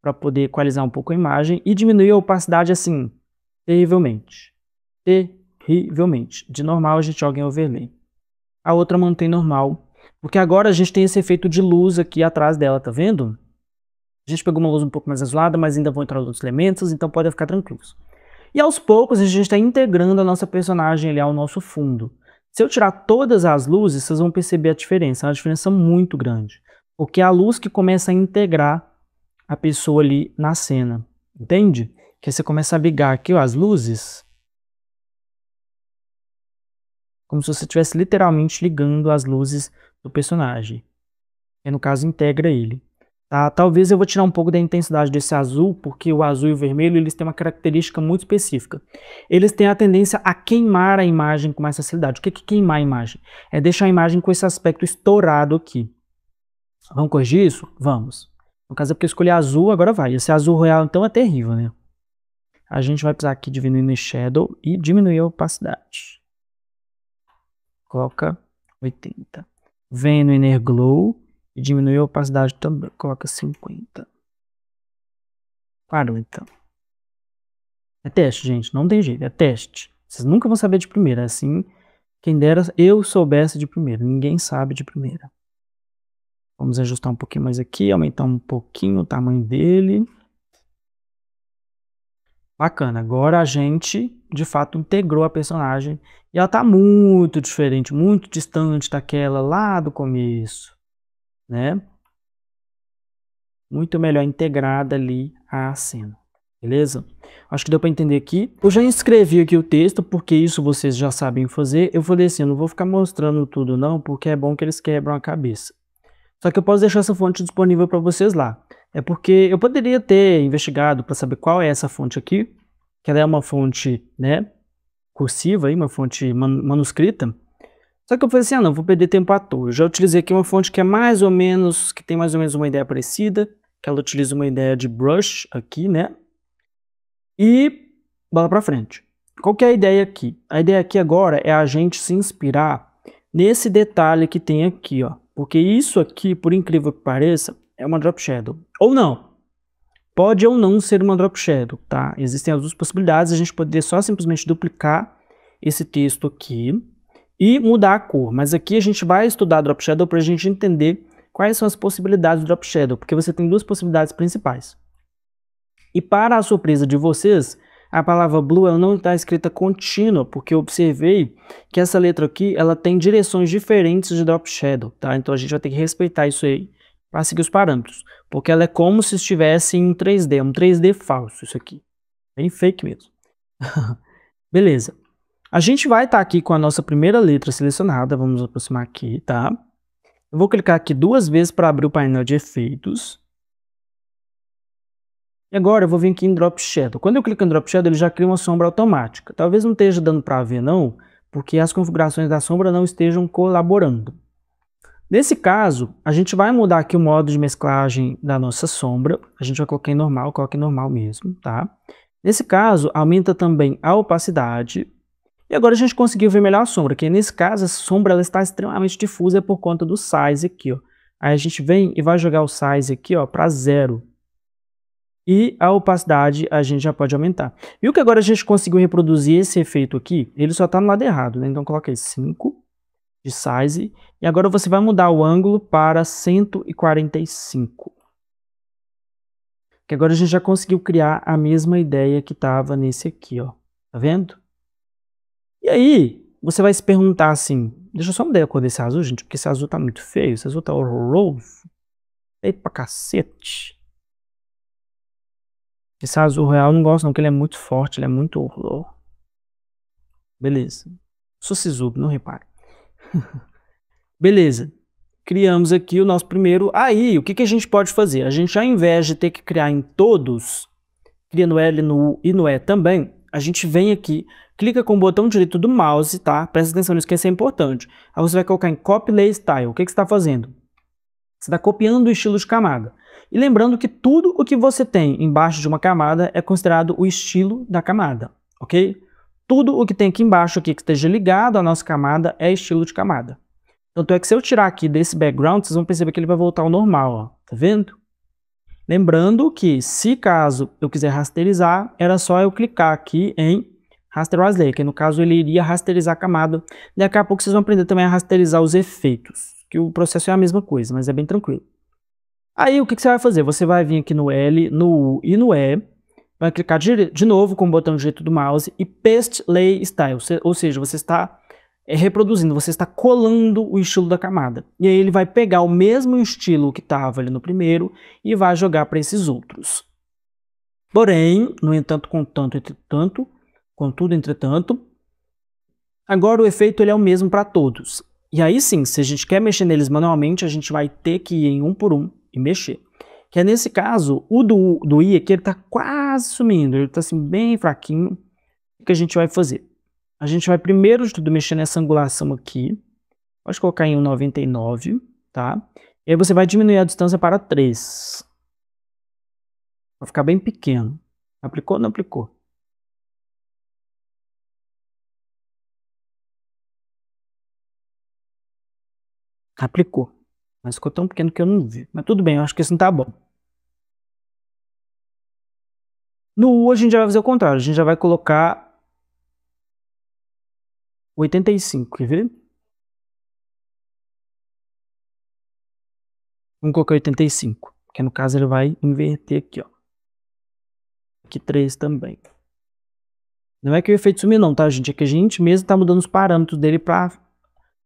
para poder equalizar um pouco a imagem e diminuir a opacidade, assim, terrivelmente. Terrivelmente. De normal, a gente joga em overlay. A outra mantém normal. Porque agora a gente tem esse efeito de luz aqui atrás dela, tá vendo? A gente pegou uma luz um pouco mais azulada, mas ainda vão entrar outros elementos, então pode ficar tranquilos. E aos poucos a gente está integrando a nossa personagem ali ao nosso fundo. Se eu tirar todas as luzes, vocês vão perceber a diferença. É uma diferença muito grande. Porque é a luz que começa a integrar a pessoa ali na cena. Entende? Que você começa a ligar aqui ó, as luzes. Como se você estivesse literalmente ligando as luzes do personagem. E no caso integra ele. Tá? Talvez eu vou tirar um pouco da intensidade desse azul, porque o azul e o vermelho eles têm uma característica muito específica. Eles têm a tendência a queimar a imagem com mais facilidade. O que é queimar a imagem? É deixar a imagem com esse aspecto estourado aqui. Vamos corrigir isso? Vamos. No caso é porque eu escolhi azul, agora vai. Esse azul royal então é terrível, né? A gente vai precisar aqui diminuir no shadow e diminuir a opacidade. Coloca 80. Vem no inner glow. E diminuir a opacidade também. Coloca 50. 40. É teste, gente. Não tem jeito. É teste. Vocês nunca vão saber de primeira. Assim, quem dera eu soubesse de primeira. Ninguém sabe de primeira. Vamos ajustar um pouquinho mais aqui. Aumentar um pouquinho o tamanho dele. Bacana. Agora a gente, de fato, integrou a personagem. E ela tá muito diferente. Muito distante daquela lá do começo. Né? Muito melhor integrada ali a cena, beleza? Acho que deu para entender aqui. Eu já escrevi aqui o texto, porque isso vocês já sabem fazer. Eu falei assim, eu não vou ficar mostrando tudo não, porque é bom que eles quebram a cabeça. Só que eu posso deixar essa fonte disponível para vocês lá. é porque eu poderia ter investigado para saber qual é essa fonte aqui, que ela é uma fonte, né, cursiva, aí, uma fonte manuscrita. Só que eu falei assim, não, vou perder tempo à toa. Eu já utilizei aqui uma fonte que é mais ou menos, que tem mais ou menos uma ideia parecida, que ela utiliza uma ideia de brush aqui, né? E bola para frente. Qual que é a ideia aqui? A ideia aqui agora é a gente se inspirar nesse detalhe que tem aqui, ó. Porque isso aqui, por incrível que pareça, é uma drop shadow. Ou não. Pode ou não ser uma drop shadow, tá? Existem as duas possibilidades. A gente poderia só simplesmente duplicar esse texto aqui e mudar a cor. Mas aqui a gente vai estudar drop shadow para a gente entender quais são as possibilidades do drop shadow. Porque você tem duas possibilidades principais. E para a surpresa de vocês, a palavra blue ela não está escrita contínua, porque eu observei que essa letra aqui ela tem direções diferentes de drop shadow, tá? Então a gente vai ter que respeitar isso aí para seguir os parâmetros, porque ela é como se estivesse em 3D, um 3D falso isso aqui, bem fake mesmo. Beleza. A gente vai estar aqui com a nossa primeira letra selecionada, vamos aproximar aqui, tá? Eu vou clicar aqui 2 vezes para abrir o painel de efeitos. E agora eu vou vir aqui em Drop Shadow. Quando eu clico em Drop Shadow, ele já cria uma sombra automática. Talvez não esteja dando para ver não, porque as configurações da sombra não estejam colaborando. Nesse caso, a gente vai mudar aqui o modo de mesclagem da nossa sombra. A gente vai colocar em normal, coloca em normal mesmo, tá? Nesse caso, aumenta também a opacidade. E agora a gente conseguiu ver melhor a sombra, que nesse caso a sombra ela está extremamente difusa por conta do size aqui, ó. Aí a gente vem e vai jogar o size aqui, ó, para 0. E a opacidade a gente já pode aumentar. Viu que agora a gente conseguiu reproduzir esse efeito aqui? Ele só está no lado errado, né? Então coloca aí 5 de size. E agora você vai mudar o ângulo para 145. Que agora a gente já conseguiu criar a mesma ideia que estava nesse aqui, ó. Tá vendo? E aí, você vai se perguntar assim, deixa eu só mudar a cor desse azul, gente, porque esse azul tá muito feio, esse azul tá horroroso. Feio pra cacete. Esse azul real eu não gosto não, porque ele é muito forte, ele é muito horror. Beleza. Sou sisudo, não repare. Beleza. Criamos aqui o nosso primeiro. Aí, o que a gente pode fazer? A gente, ao invés de ter que criar em todos, cria no L, no U e no E também, a gente vem aqui, clica com o botão direito do mouse, tá? Presta atenção nisso que isso é importante. Aí você vai colocar em Copy Lay Style. O que você está fazendo? Você está copiando o estilo de camada. E lembrando que tudo o que você tem embaixo de uma camada é considerado o estilo da camada, ok? Tudo o que tem aqui embaixo aqui que esteja ligado à nossa camada é estilo de camada. Tanto é que se eu tirar aqui desse background, vocês vão perceber que ele vai voltar ao normal, ó. Tá vendo? Lembrando que, se caso eu quiser rasterizar, era só eu clicar aqui em Rasterize Layer, que no caso ele iria rasterizar a camada. Daqui a pouco vocês vão aprender também a rasterizar os efeitos, que o processo é a mesma coisa, mas é bem tranquilo. Aí o que você vai fazer? Você vai vir aqui no L, no U e no E, vai clicar de novo com o botão direito do mouse e Paste Lay Style, ou seja, você está reproduzindo, você está colando o estilo da camada. E aí ele vai pegar o mesmo estilo que estava ali no primeiro e vai jogar para esses outros. Porém, no entanto, contudo, entretanto, agora o efeito ele é o mesmo para todos. E aí sim, se a gente quer mexer neles manualmente, a gente vai ter que ir em um por um e mexer. Que é nesse caso, o do I aqui, ele está quase sumindo, ele está assim bem fraquinho. O que a gente vai fazer? A gente vai primeiro de tudo mexer nessa angulação aqui. Pode colocar em 1,99, tá? E aí você vai diminuir a distância para 3. Vai ficar bem pequeno. Aplicou ou não aplicou? Aplicou. Mas ficou tão pequeno que eu não vi. Mas tudo bem, eu acho que isso não tá bom. No U a gente já vai fazer o contrário. A gente já vai colocar 85, quer ver? Vamos colocar 85. Que no caso ele vai inverter aqui, ó. Aqui 3 também. Não é que o efeito sumiu não, tá, gente? É que a gente mesmo tá mudando os parâmetros dele pra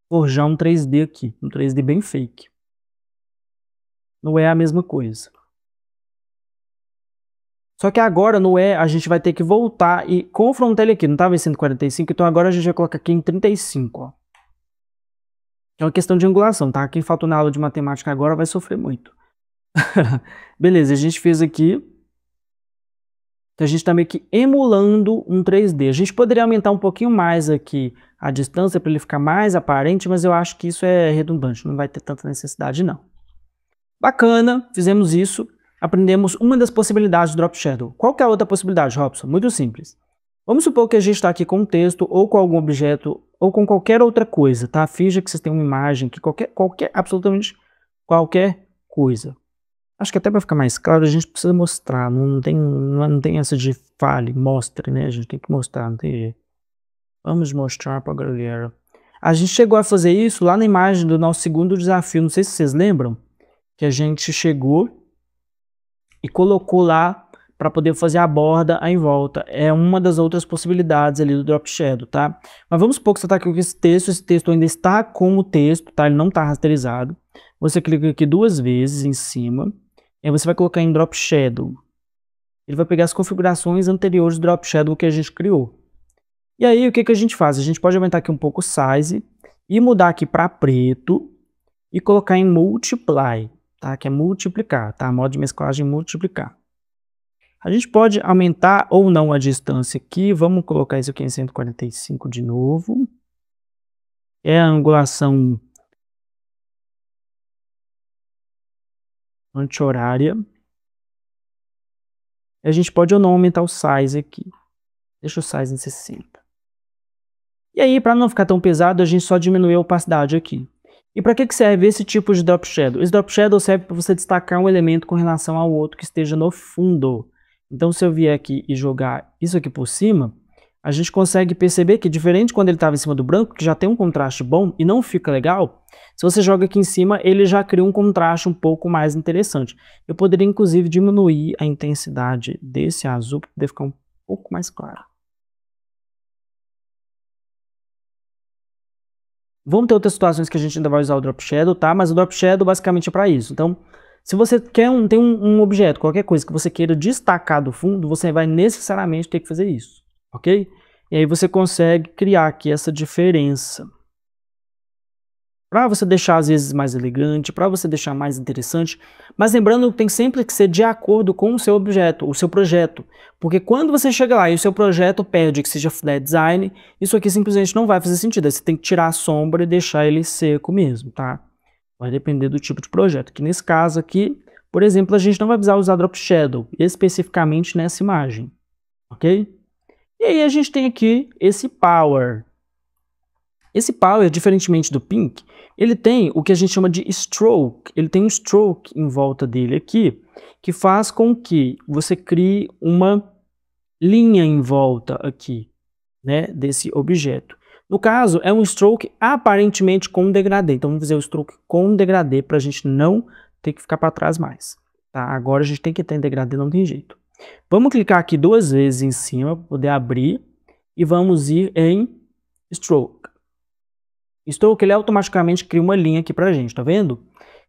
forjar um 3D aqui. Um 3D bem fake. Não é a mesma coisa. Só que agora no E a gente vai ter que voltar e confrontar ele aqui. Não estava em 145, então agora a gente vai colocar aqui em 35, ó. É uma questão de angulação, tá? Quem faltou na aula de matemática agora vai sofrer muito. Beleza, a gente fez aqui. Então, a gente está meio que emulando um 3D. A gente poderia aumentar um pouquinho mais aqui a distância para ele ficar mais aparente, mas eu acho que isso é redundante, não vai ter tanta necessidade não. Bacana, fizemos isso, aprendemos uma das possibilidades do Drop Shadow. Qual que é a outra possibilidade, Robson? Muito simples. Vamos supor que a gente está aqui com um texto, ou com algum objeto, ou com qualquer outra coisa, tá? Finja que vocês têm uma imagem, que absolutamente qualquer coisa. Acho que até para ficar mais claro, a gente precisa mostrar, não tem essa de fale, mostre, né? A gente tem que mostrar, não tem jeito. Vamos mostrar para a galera. A gente chegou a fazer isso lá na imagem do nosso segundo desafio, não sei se vocês lembram, que a gente chegou e colocou lá para poder fazer a borda aí em volta. É uma das outras possibilidades ali do Drop Shadow, tá? Mas vamos supor que você está aqui com esse texto ainda está como texto, tá? Ele não está rasterizado. Você clica aqui 2 vezes em cima, e aí você vai colocar em Drop Shadow. Ele vai pegar as configurações anteriores do Drop Shadow que a gente criou. E aí o que a gente faz? A gente pode aumentar aqui um pouco o size e mudar aqui para preto e colocar em Multiply, tá? Que é multiplicar, tá? Modo de mesclagem multiplicar. A gente pode aumentar ou não a distância aqui. Vamos colocar isso aqui em 145 de novo. É a angulação anti-horária. A gente pode ou não aumentar o size aqui. Deixa o size em 60. E aí, para não ficar tão pesado, a gente só diminui a opacidade aqui. E para que serve esse tipo de Drop Shadow? Esse Drop Shadow serve para você destacar um elemento com relação ao outro que esteja no fundo. Então, se eu vier aqui e jogar isso aqui por cima, a gente consegue perceber que, diferente quando ele estava em cima do branco, que já tem um contraste bom e não fica legal, se você joga aqui em cima, ele já cria um contraste um pouco mais interessante. Eu poderia, inclusive, diminuir a intensidade desse azul para poder ficar um pouco mais claro. Vão ter outras situações que a gente ainda vai usar o Drop Shadow, tá? Mas o Drop Shadow basicamente é para isso. Então, se você quer tem um objeto, qualquer coisa que você queira destacar do fundo, você vai necessariamente ter que fazer isso, ok? E aí você consegue criar aqui essa diferença. Para você deixar às vezes mais elegante, para você deixar mais interessante, mas lembrando que tem sempre que ser de acordo com o seu objeto, o seu projeto, porque quando você chega lá e o seu projeto pede que seja flat design, isso aqui simplesmente não vai fazer sentido, aí você tem que tirar a sombra e deixar ele seco mesmo, tá? Vai depender do tipo de projeto, que nesse caso aqui, por exemplo, a gente não vai precisar usar Drop Shadow, especificamente nessa imagem, ok? E aí a gente tem aqui esse Power. Esse Power, diferentemente do Pink, ele tem o que a gente chama de Stroke. Ele tem um Stroke em volta dele aqui, que faz com que você crie uma linha em volta aqui, né, desse objeto. No caso, é um Stroke aparentemente com degradê. Então, vamos fazer o Stroke com degradê para a gente não ter que ficar para trás mais. Tá? Agora a gente tem que ter degradê, não tem jeito. Vamos clicar aqui 2 vezes em cima para poder abrir e vamos ir em Stroke. Stroke, ele automaticamente cria uma linha aqui pra gente, tá vendo?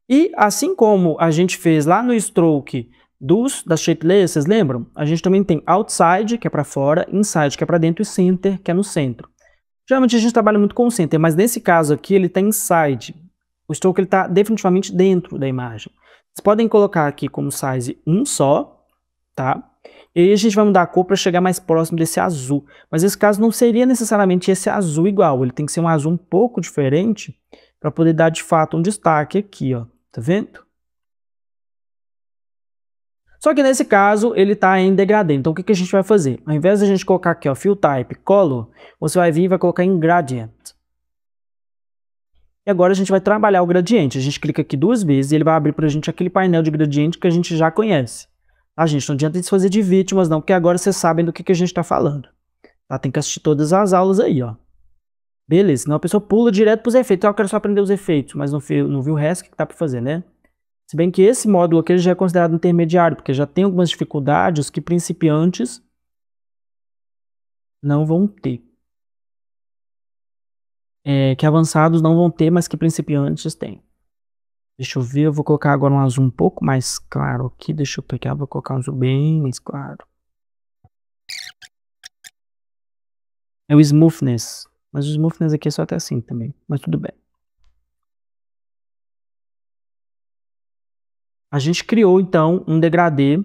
E assim como a gente fez lá no Stroke das Shape Layers, vocês lembram? A gente também tem Outside, que é pra fora, Inside, que é pra dentro, e Center, que é no centro. Geralmente a gente trabalha muito com o Center, mas nesse caso aqui ele tá Inside. O Stroke ele tá definitivamente dentro da imagem. Vocês podem colocar aqui como size 1 só, tá? E aí a gente vai mudar a cor para chegar mais próximo desse azul. Mas nesse caso não seria necessariamente esse azul igual. Ele tem que ser um azul um pouco diferente para poder dar de fato um destaque aqui, ó. Tá vendo? Só que nesse caso ele está em degradê. Então o que a gente vai fazer? Ao invés de a gente colocar aqui, ó, Fill Type, Color, você vai vir e vai colocar em Gradient. E agora a gente vai trabalhar o gradiente. A gente clica aqui 2 vezes e ele vai abrir para a gente aquele painel de gradiente que a gente já conhece. Tá, gente? Não adianta de fazer de vítimas não, porque agora vocês sabem do que a gente está falando. Tá? Tem que assistir todas as aulas aí, ó. Beleza, senão a pessoa pula direto para os efeitos. Ah, eu quero só aprender os efeitos, mas não viu o resto que tá para fazer, né? Se bem que esse módulo aqui já é considerado intermediário, porque já tem algumas dificuldades que principiantes não vão ter. Que avançados não vão ter, mas que principiantes têm. Deixa eu ver, eu vou colocar agora um azul um pouco mais claro aqui. Deixa eu pegar, vou colocar um azul bem mais claro. É o Smoothness. Mas o Smoothness aqui é só até assim também, mas tudo bem. A gente criou, então, um degradê,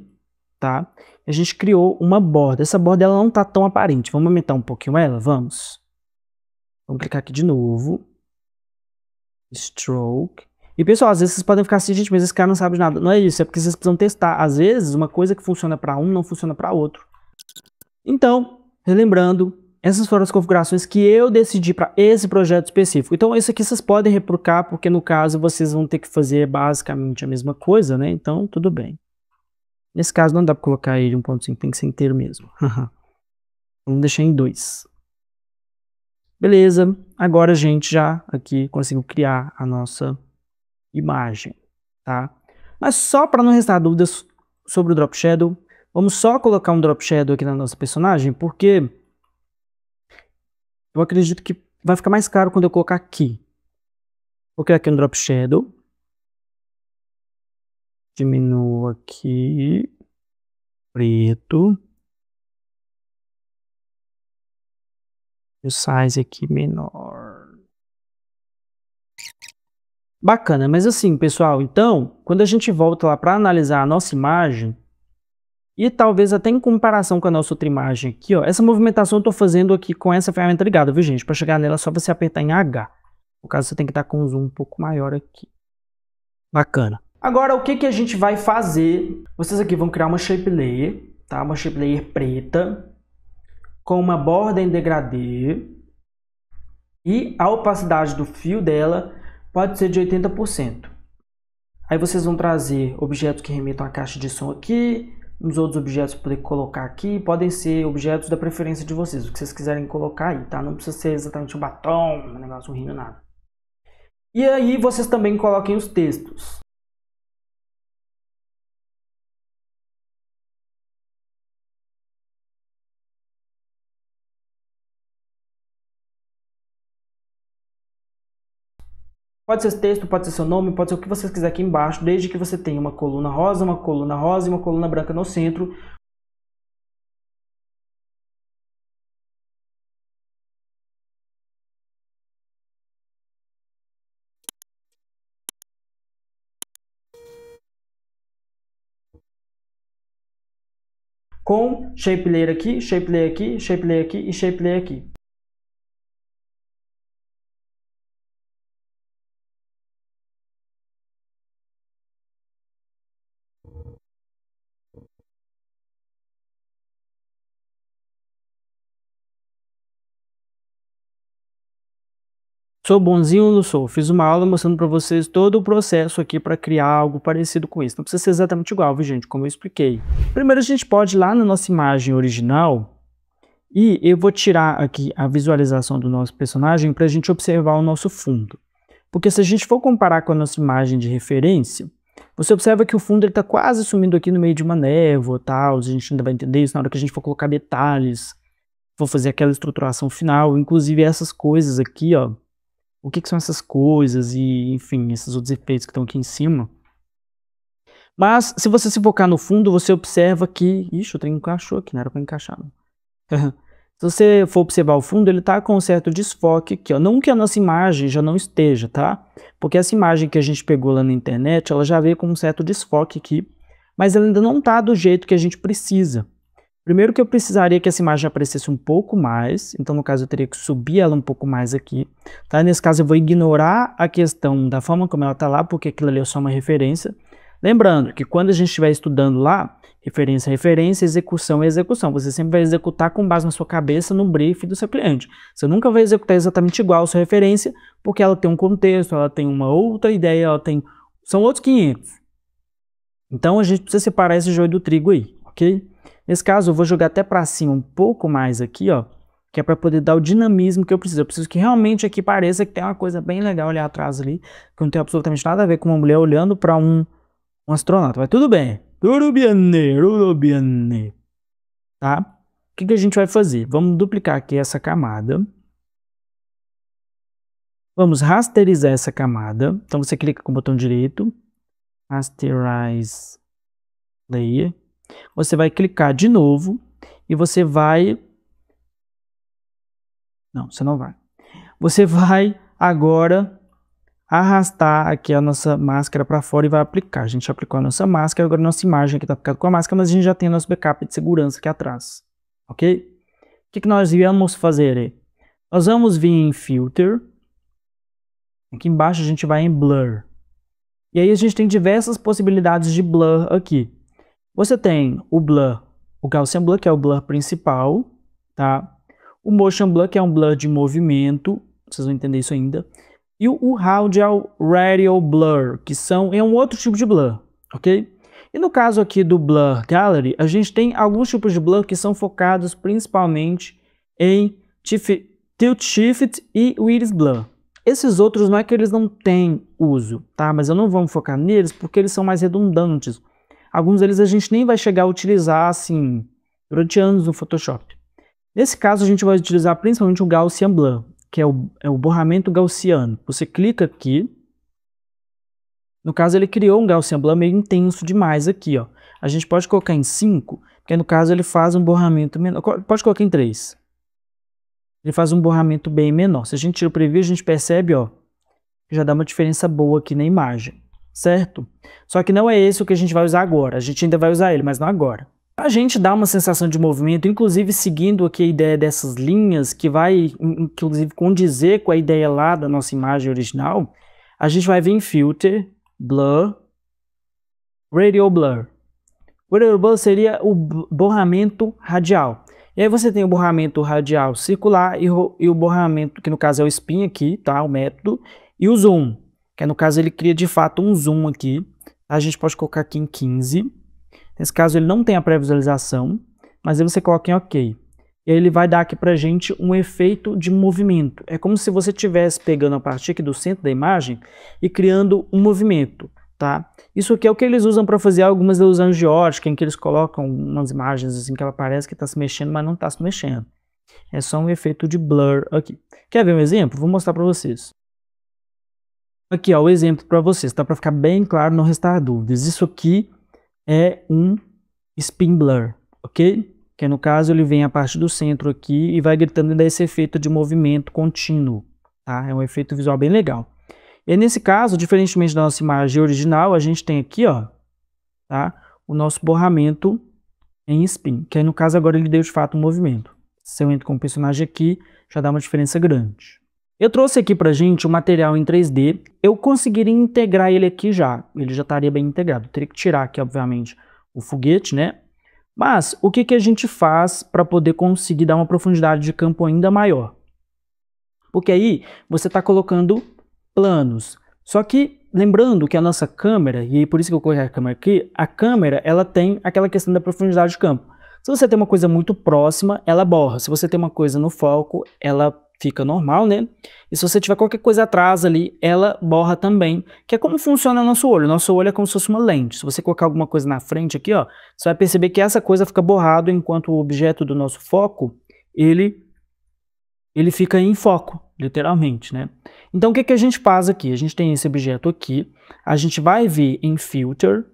tá? A gente criou uma borda. Essa borda ela não tá tão aparente. Vamos aumentar um pouquinho ela? Vamos. Vamos clicar aqui de novo. Stroke. E, pessoal, às vezes vocês podem ficar assim, gente, mas esse cara não sabe de nada. Não é isso, é porque vocês precisam testar. Às vezes, uma coisa que funciona para um não funciona para outro. Então, relembrando, essas foram as configurações que eu decidi para esse projeto específico. Então, isso aqui vocês podem replicar, porque no caso vocês vão ter que fazer basicamente a mesma coisa, né? Então, tudo bem. Nesse caso, não dá para colocar ele 1.5, tem que ser inteiro mesmo. Vamos deixar em 2. Beleza, agora a gente já aqui conseguiu criar a nossa imagem, tá? Mas só para não restar dúvidas sobre o Drop Shadow, vamos só colocar um Drop Shadow aqui na nossa personagem, porque eu acredito que vai ficar mais claro quando eu colocar aqui. Vou criar aqui um Drop Shadow. Diminuo aqui. Preto. E o size aqui menor. Bacana, mas assim, pessoal, então, quando a gente volta lá para analisar a nossa imagem, e talvez até em comparação com a nossa outra imagem aqui, ó, essa movimentação eu estou fazendo aqui com essa ferramenta ligada, viu, gente? Para chegar nela é só você apertar em H. No caso, você tem que estar com um zoom um pouco maior aqui. Bacana. Agora, o que que a gente vai fazer? Vocês aqui vão criar uma shape layer, tá? Uma shape layer preta, com uma borda em degradê, e a opacidade do fio dela pode ser de 80%. Aí vocês vão trazer objetos que remetam à caixa de som aqui, uns outros objetos para poder colocar aqui, podem ser objetos da preferência de vocês, o que vocês quiserem colocar aí, tá? Não precisa ser exatamente um batom, um negócio rindo, nada. E aí vocês também coloquem os textos. Pode ser texto, pode ser seu nome, pode ser o que vocês quiserem aqui embaixo, desde que você tenha uma coluna rosa e uma coluna branca no centro. Com shape layer aqui, shape layer aqui, shape layer aqui e shape layer aqui. Sou bonzinho ou não sou? Fiz uma aula mostrando para vocês todo o processo aqui para criar algo parecido com isso. Não precisa ser exatamente igual, viu, gente? Como eu expliquei. Primeiro a gente pode ir lá na nossa imagem original e eu vou tirar aqui a visualização do nosso personagem para a gente observar o nosso fundo. Porque se a gente for comparar com a nossa imagem de referência, você observa que o fundo está quase sumindo aqui no meio de uma névoa, tal. A gente ainda vai entender isso na hora que a gente for colocar detalhes, for fazer aquela estruturação final, inclusive essas coisas aqui, ó. O que são essas coisas e, enfim, esses outros efeitos que estão aqui em cima. Mas, se você se focar no fundo, você observa que... Ixi, o trem encaixou aqui, não era para encaixar, não. Se você for observar o fundo, ele está com um certo desfoque aqui, ó. Não que a nossa imagem já não esteja, tá? Porque essa imagem que a gente pegou lá na internet, ela já veio com um certo desfoque aqui, mas ela ainda não está do jeito que a gente precisa. Primeiro que eu precisaria que essa imagem aparecesse um pouco mais, então no caso eu teria que subir ela um pouco mais aqui, tá? Nesse caso eu vou ignorar a questão da forma como ela está lá, porque aquilo ali é só uma referência. Lembrando que quando a gente estiver estudando lá, referência é referência, execução é execução. Você sempre vai executar com base na sua cabeça, no brief do seu cliente. Você nunca vai executar exatamente igual a sua referência, porque ela tem um contexto, ela tem uma outra ideia, ela tem... São outros 500. Então a gente precisa separar esse joio do trigo aí, ok? Nesse caso, eu vou jogar até para cima um pouco mais aqui, ó, que é para poder dar o dinamismo que eu preciso. Eu preciso que realmente aqui pareça que tem uma coisa bem legal ali atrás ali, que não tem absolutamente nada a ver com uma mulher olhando para um astronauta. Mas tudo bem. Tudo bem. Tá? O que a gente vai fazer? Vamos duplicar aqui essa camada. Vamos rasterizar essa camada. Então você clica com o botão direito, Rasterize Layer. Você vai clicar de novo e você vai... Não, você não vai. Você vai agora arrastar aqui a nossa máscara para fora e vai aplicar. A gente aplicou a nossa máscara, agora a nossa imagem aqui está aplicada com a máscara, mas a gente já tem o nosso backup de segurança aqui atrás, ok? O que nós vamos fazer? Nós vamos vir em Filter, aqui embaixo a gente vai em Blur. E aí a gente tem diversas possibilidades de Blur aqui. Você tem o Blur, o Gaussian Blur, que é o Blur principal, tá? O Motion Blur, que é um Blur de movimento, vocês vão entender isso ainda. E o Radial Blur, que é um outro tipo de Blur, ok? E no caso aqui do Blur Gallery, a gente tem alguns tipos de Blur que são focados principalmente em Tilt Shift e Iris Blur. Esses outros não é que eles não têm uso, tá? Mas eu não vou focar neles porque eles são mais redundantes. Alguns deles a gente nem vai chegar a utilizar assim durante anos no Photoshop. Nesse caso a gente vai utilizar principalmente o Gaussian Blur, que é o borramento gaussiano. Você clica aqui. No caso ele criou um Gaussian Blur meio intenso demais aqui, ó. A gente pode colocar em 5, porque no caso ele faz um borramento menor. Pode colocar em 3. Ele faz um borramento bem menor. Se a gente tira o preview, a gente percebe, ó, que já dá uma diferença boa aqui na imagem, certo? Só que não é esse o que a gente vai usar agora. A gente ainda vai usar ele, mas não agora. A gente dá uma sensação de movimento, inclusive seguindo aqui a ideia dessas linhas, que vai, inclusive, condizer com a ideia lá da nossa imagem original, a gente vai vir em Filter, Blur, Radial Blur. O Radial Blur seria o borramento radial. E aí você tem o borramento radial circular e o borramento, que no caso é o spin aqui, tá? O método, e o zoom, que no caso ele cria de fato um zoom aqui. A gente pode colocar aqui em 15. Nesse caso ele não tem a pré-visualização, mas aí você coloca em OK. E aí ele vai dar aqui pra gente um efeito de movimento. É como se você estivesse pegando a partir aqui do centro da imagem e criando um movimento, tá? Isso aqui é o que eles usam para fazer algumas ilusões de ótica, em que eles colocam umas imagens assim que ela parece que está se mexendo, mas não está se mexendo. É só um efeito de blur aqui. Quer ver um exemplo? Vou mostrar para vocês. Aqui, ó, o exemplo para vocês, tá? Para ficar bem claro, não restar dúvidas. Isso aqui é um spin blur, ok? Que no caso ele vem a partir do centro aqui e vai gritando e dá esse efeito de movimento contínuo, tá? É um efeito visual bem legal. E nesse caso, diferentemente da nossa imagem original, a gente tem aqui, ó, tá? O nosso borramento em spin, que aí no caso agora ele deu de fato um movimento. Se eu entro com o personagem aqui, já dá uma diferença grande. Eu trouxe aqui pra gente um material em 3D, eu conseguiria integrar ele aqui já, ele já estaria bem integrado. Eu teria que tirar aqui, obviamente, o foguete, né? Mas o que a gente faz para poder conseguir dar uma profundidade de campo ainda maior? Porque aí você está colocando planos. Só que lembrando que a nossa câmera, e por isso que eu coloquei a câmera aqui, a câmera ela tem aquela questão da profundidade de campo. Se você tem uma coisa muito próxima, ela borra. Se você tem uma coisa no foco, ela fica normal, né? E se você tiver qualquer coisa atrás ali, ela borra também, que é como funciona o nosso olho. Nosso olho é como se fosse uma lente. Se você colocar alguma coisa na frente aqui, ó, você vai perceber que essa coisa fica borrado, enquanto o objeto do nosso foco, ele fica em foco, literalmente, né? Então, o que a gente faz aqui? A gente tem esse objeto aqui, a gente vai vir em Filter,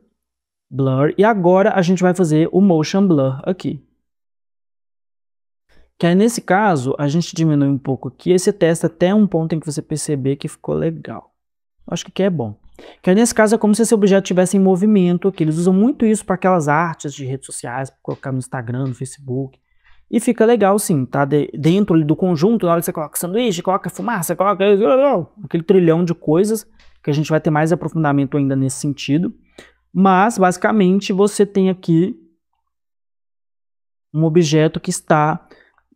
Blur, e agora a gente vai fazer o Motion Blur aqui. Que aí, nesse caso, a gente diminui um pouco aqui, e você testa até um ponto em que você perceber que ficou legal. Acho que aqui é bom. Que aí, nesse caso, é como se esse objeto estivesse em movimento aqui. Eles usam muito isso para aquelas artes de redes sociais, para colocar no Instagram, no Facebook. E fica legal sim, tá? Dentro do conjunto, na hora que você coloca sanduíche, coloca fumaça, coloca aquele trilhão de coisas, que a gente vai ter mais aprofundamento ainda nesse sentido. Mas, basicamente, você tem aqui um objeto que está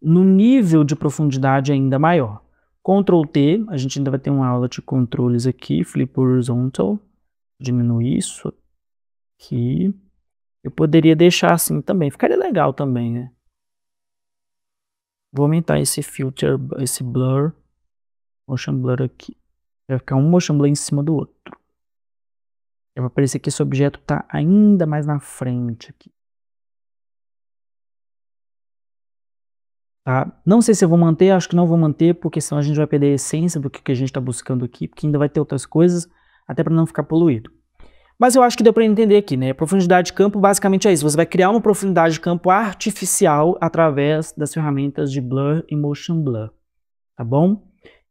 no nível de profundidade ainda maior. Ctrl T, a gente ainda vai ter uma aula de controles aqui, Flip Horizontal, diminuir isso aqui. Eu poderia deixar assim também, ficaria legal também, né? Vou aumentar esse filter, esse blur, motion blur aqui. Vai ficar um motion blur em cima do outro. Vai parecer que esse objeto está ainda mais na frente aqui. Tá? Não sei se eu vou manter, acho que não vou manter, porque senão a gente vai perder a essência do que a gente está buscando aqui, porque ainda vai ter outras coisas, até para não ficar poluído. Mas eu acho que deu para entender aqui, né? A profundidade de campo basicamente é isso. Você vai criar uma profundidade de campo artificial através das ferramentas de Blur e Motion Blur, tá bom?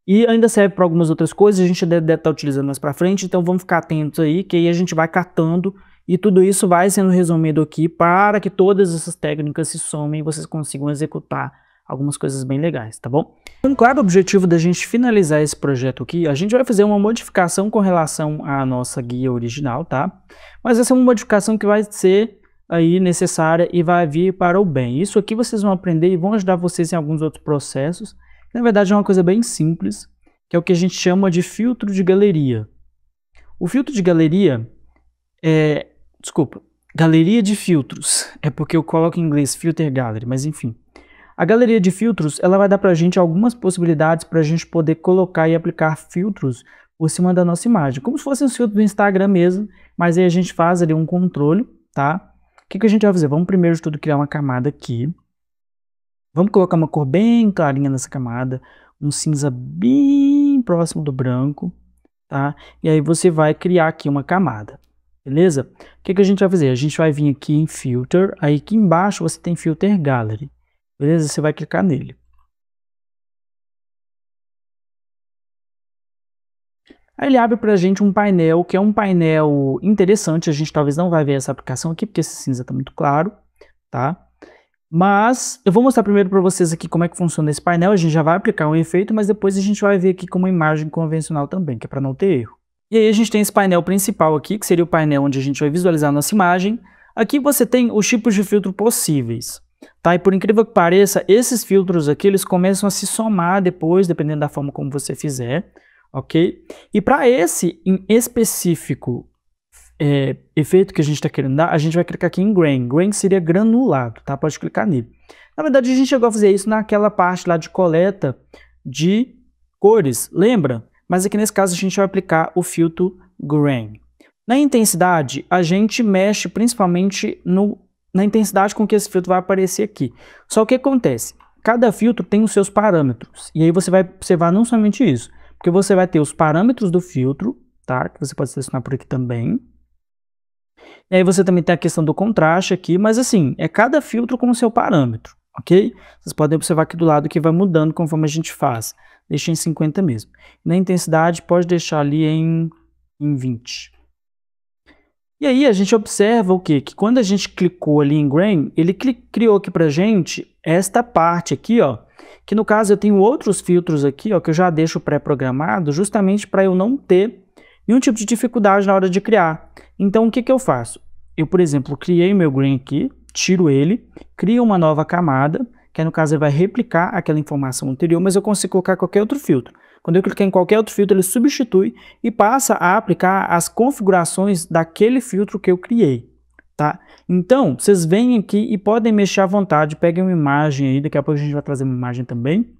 E ainda serve para algumas outras coisas, a gente deve estar utilizando mais para frente, então vamos ficar atentos aí, que aí a gente vai catando e tudo isso vai sendo resumido aqui para que todas essas técnicas se somem e vocês consigam executar algumas coisas bem legais, tá bom? Então, claro, o objetivo da gente finalizar esse projeto aqui, a gente vai fazer uma modificação com relação à nossa guia original, tá? Mas essa é uma modificação que vai ser aí necessária e vai vir para o bem. Isso aqui vocês vão aprender e vão ajudar vocês em alguns outros processos. Na verdade é uma coisa bem simples, que é o que a gente chama de filtro de galeria. O filtro de galeria galeria de filtros. É porque eu coloco em inglês filter gallery, mas enfim. A galeria de filtros, ela vai dar pra gente algumas possibilidades para a gente poder colocar e aplicar filtros por cima da nossa imagem. Como se fosse um filtro do Instagram mesmo, mas aí a gente faz ali um controle, tá? O que a gente vai fazer? Vamos primeiro de tudo criar uma camada aqui. Vamos colocar uma cor bem clarinha nessa camada, um cinza bem próximo do branco, tá? E aí você vai criar aqui uma camada, beleza? O que a gente vai fazer? A gente vai vir aqui em Filter, aí aqui embaixo você tem Filter Gallery, beleza? Você vai clicar nele. Aí ele abre pra gente um painel, que é um painel interessante, a gente talvez não vai ver essa aplicação aqui, porque esse cinza tá muito claro, tá? Mas eu vou mostrar primeiro para vocês aqui como é que funciona esse painel, a gente já vai aplicar um efeito, mas depois a gente vai ver aqui como imagem convencional também, que é para não ter erro. E aí a gente tem esse painel principal aqui, que seria o painel onde a gente vai visualizar a nossa imagem. Aqui você tem os tipos de filtro possíveis, tá? E por incrível que pareça, esses filtros aqui, eles começam a se somar depois, dependendo da forma como você fizer, ok? E para esse em específico, efeito que a gente está querendo dar, a gente vai clicar aqui em Grain. Grain seria granulado, tá? Pode clicar nele. Na verdade, a gente chegou a fazer isso naquela parte lá de coleta de cores, lembra? Mas aqui nesse caso a gente vai aplicar o filtro Grain. Na intensidade, a gente mexe principalmente na intensidade com que esse filtro vai aparecer aqui. Só que o que acontece? Cada filtro tem os seus parâmetros. E aí você vai observar não somente isso, porque você vai ter os parâmetros do filtro, tá? Que você pode selecionar por aqui também. E aí você também tem a questão do contraste aqui, mas assim, é cada filtro com o seu parâmetro, ok? Vocês podem observar aqui do lado que vai mudando conforme a gente faz. Deixa em 50 mesmo. Na intensidade, pode deixar ali em 20. E aí a gente observa o quê? Que quando a gente clicou ali em Grain, ele criou aqui pra gente esta parte aqui, ó. Que no caso eu tenho outros filtros aqui, ó, que eu já deixo pré-programado, justamente para eu não ter nenhum tipo de dificuldade na hora de criar. Então, o que eu faço? Eu, por exemplo, criei meu Grain aqui, tiro ele, crio uma nova camada, que no caso ele vai replicar aquela informação anterior, mas eu consigo colocar qualquer outro filtro. Quando eu clicar em qualquer outro filtro, ele substitui e passa a aplicar as configurações daquele filtro que eu criei, tá? Então, vocês vêm aqui e podem mexer à vontade, peguem uma imagem aí, daqui a pouco a gente vai trazer uma imagem também.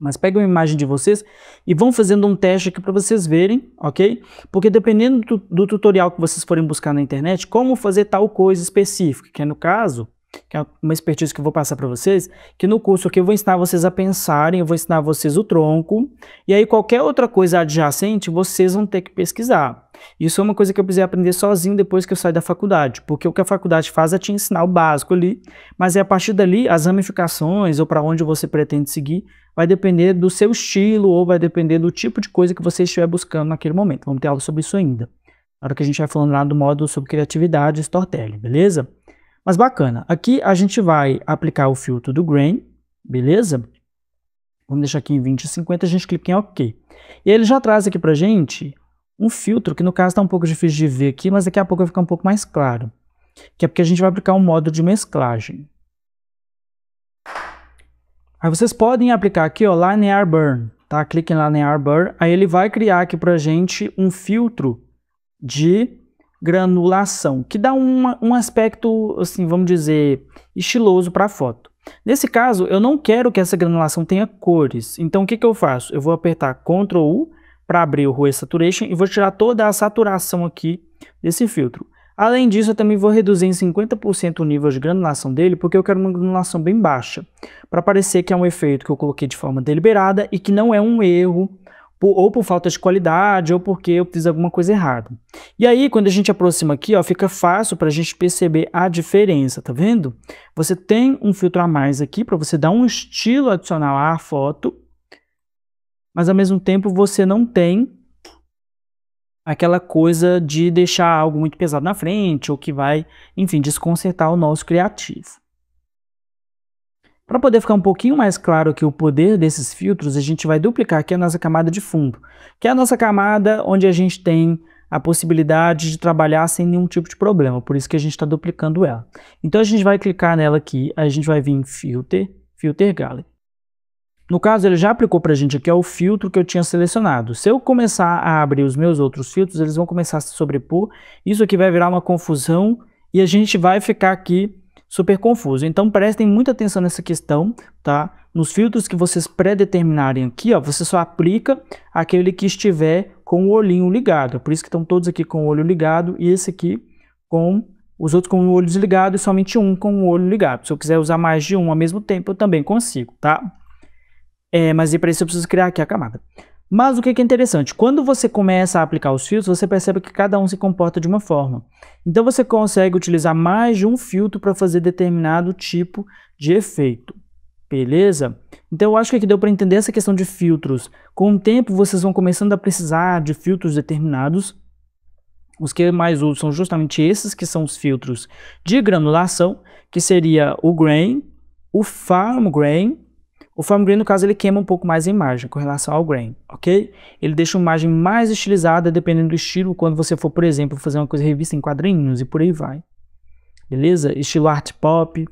Mas peguem uma imagem de vocês e vão fazendo um teste aqui para vocês verem, ok? Porque dependendo do tutorial que vocês forem buscar na internet, como fazer tal coisa específica, que é no caso, que é uma expertise que eu vou passar para vocês, que no curso aqui eu vou ensinar vocês a pensarem, eu vou ensinar vocês o tronco, e aí qualquer outra coisa adjacente vocês vão ter que pesquisar. Isso é uma coisa que eu precisei aprender sozinho depois que eu saí da faculdade, porque o que a faculdade faz é te ensinar o básico ali, mas é a partir dali as ramificações ou para onde você pretende seguir vai depender do seu estilo ou vai depender do tipo de coisa que você estiver buscando naquele momento. Vamos ter aula sobre isso ainda, na hora que a gente vai falando lá do módulo sobre criatividade e storytelling, beleza? Mas bacana, aqui a gente vai aplicar o filtro do Grain, beleza? Vamos deixar aqui em 20 e 50, a gente clica em OK. E ele já traz aqui pra gente um filtro, que no caso está um pouco difícil de ver aqui, mas daqui a pouco vai ficar um pouco mais claro. Que é porque a gente vai aplicar um modo de mesclagem. Aí vocês podem aplicar aqui, ó, Linear Burn, tá? Clique em Linear Burn, aí ele vai criar aqui pra gente um filtro de granulação, que dá um aspecto, assim, vamos dizer, estiloso para a foto. Nesse caso, eu não quero que essa granulação tenha cores, então o que eu faço? Eu vou apertar Ctrl U para abrir o Hue Saturation e vou tirar toda a saturação aqui desse filtro. Além disso, eu também vou reduzir em 50% o nível de granulação dele, porque eu quero uma granulação bem baixa, para parecer que é um efeito que eu coloquei de forma deliberada e que não é um erro, ou por falta de qualidade, ou porque eu fiz alguma coisa errada. E aí, quando a gente aproxima aqui, ó, fica fácil para a gente perceber a diferença, tá vendo? Você tem um filtro a mais aqui para você dar um estilo adicional à foto. mas ao mesmo tempo você não tem aquela coisa de deixar algo muito pesado na frente, ou que vai, enfim, desconcertar o nosso criativo. Para poder ficar um pouquinho mais claro aqui o poder desses filtros, a gente vai duplicar aqui a nossa camada de fundo, que é a nossa camada onde a gente tem a possibilidade de trabalhar sem nenhum tipo de problema, por isso que a gente está duplicando ela. Então a gente vai clicar nela aqui, a gente vai vir em Filter Gallery. No caso, ele já aplicou para a gente aqui o filtro que eu tinha selecionado. Se eu começar a abrir os meus outros filtros, eles vão começar a se sobrepor, isso aqui vai virar uma confusão e a gente vai ficar aqui super confuso. Então prestem muita atenção nessa questão, tá? Nos filtros que vocês pré-determinarem aqui, ó, você só aplica aquele que estiver com o olhinho ligado. Por isso que estão todos aqui com o olho ligado e esse aqui com os outros com o olho desligado e somente um com o olho ligado. Se eu quiser usar mais de um ao mesmo tempo, eu também consigo, tá? Mas para isso eu preciso criar aqui a camada. Mas o que é interessante, quando você começa a aplicar os filtros, você percebe que cada um se comporta de uma forma. Então você consegue utilizar mais de um filtro para fazer determinado tipo de efeito. Beleza? Então eu acho que aqui deu para entender essa questão de filtros. Com o tempo vocês vão começando a precisar de filtros determinados. Os que eu mais uso são justamente esses, que são os filtros de granulação, que seria o Grain, o Farm Grain. O Farm Grain, no caso, ele queima um pouco mais a imagem com relação ao Grain, ok? Ele deixa uma imagem mais estilizada, dependendo do estilo, quando você for, por exemplo, fazer uma coisa revista em quadrinhos e por aí vai. Beleza? Estilo art pop,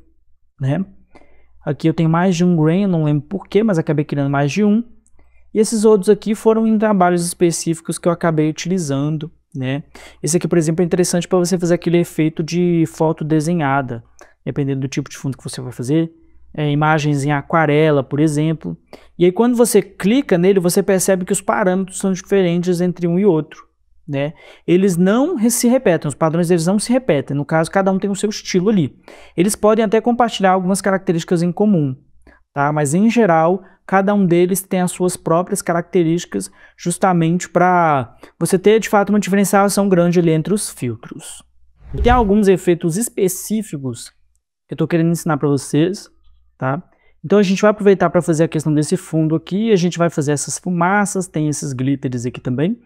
né? Aqui eu tenho mais de um Grain, eu não lembro porquê, mas acabei criando mais de um. E esses outros aqui foram em trabalhos específicos que eu acabei utilizando, né? Esse aqui, por exemplo, é interessante para você fazer aquele efeito de foto desenhada, dependendo do tipo de fundo que você vai fazer. Imagens em aquarela, por exemplo. E aí quando você clica nele, você percebe que os parâmetros são diferentes entre um e outro, né? Eles não se repetem, os padrões deles não se repetem. No caso, cada um tem o seu estilo ali. Eles podem até compartilhar algumas características em comum, tá? Mas em geral, cada um deles tem as suas próprias características, justamente para você ter de fato uma diferenciação grande ali entre os filtros. Tem alguns efeitos específicos que eu estou querendo ensinar para vocês. Tá? Então a gente vai aproveitar para fazer a questão desse fundo aqui, a gente vai fazer essas fumaças, tem esses glitters aqui também.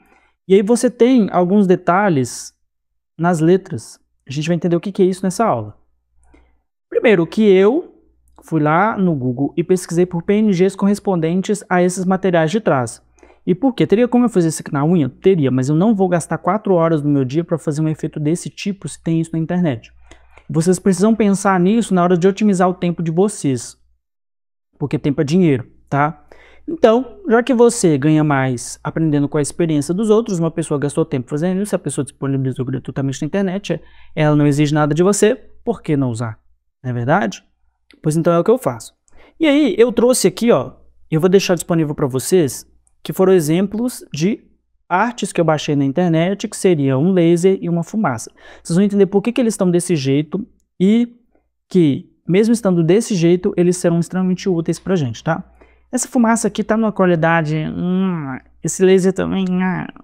E aí você tem alguns detalhes nas letras. A gente vai entender o que é isso nessa aula. Primeiro, que eu fui lá no Google e pesquisei por PNGs correspondentes a esses materiais de trás. E por quê? Teria como eu fazer isso aqui na unha? Teria, mas eu não vou gastar 4 horas do meu dia para fazer um efeito desse tipo se tem isso na internet. Vocês precisam pensar nisso na hora de otimizar o tempo de vocês, porque tempo é dinheiro, tá? Então, já que você ganha mais aprendendo com a experiência dos outros, uma pessoa gastou tempo fazendo isso, a pessoa disponibilizou gratuitamente na internet, ela não exige nada de você, por que não usar? Não é verdade? Pois então é o que eu faço. E aí, eu trouxe aqui, ó, eu vou deixar disponível para vocês, que foram exemplos de artes que eu baixei na internet, que seria um laser e uma fumaça. Vocês vão entender por que eles estão desse jeito e que, mesmo estando desse jeito, eles serão extremamente úteis pra gente, tá? Essa fumaça aqui tá numa qualidade... esse laser também...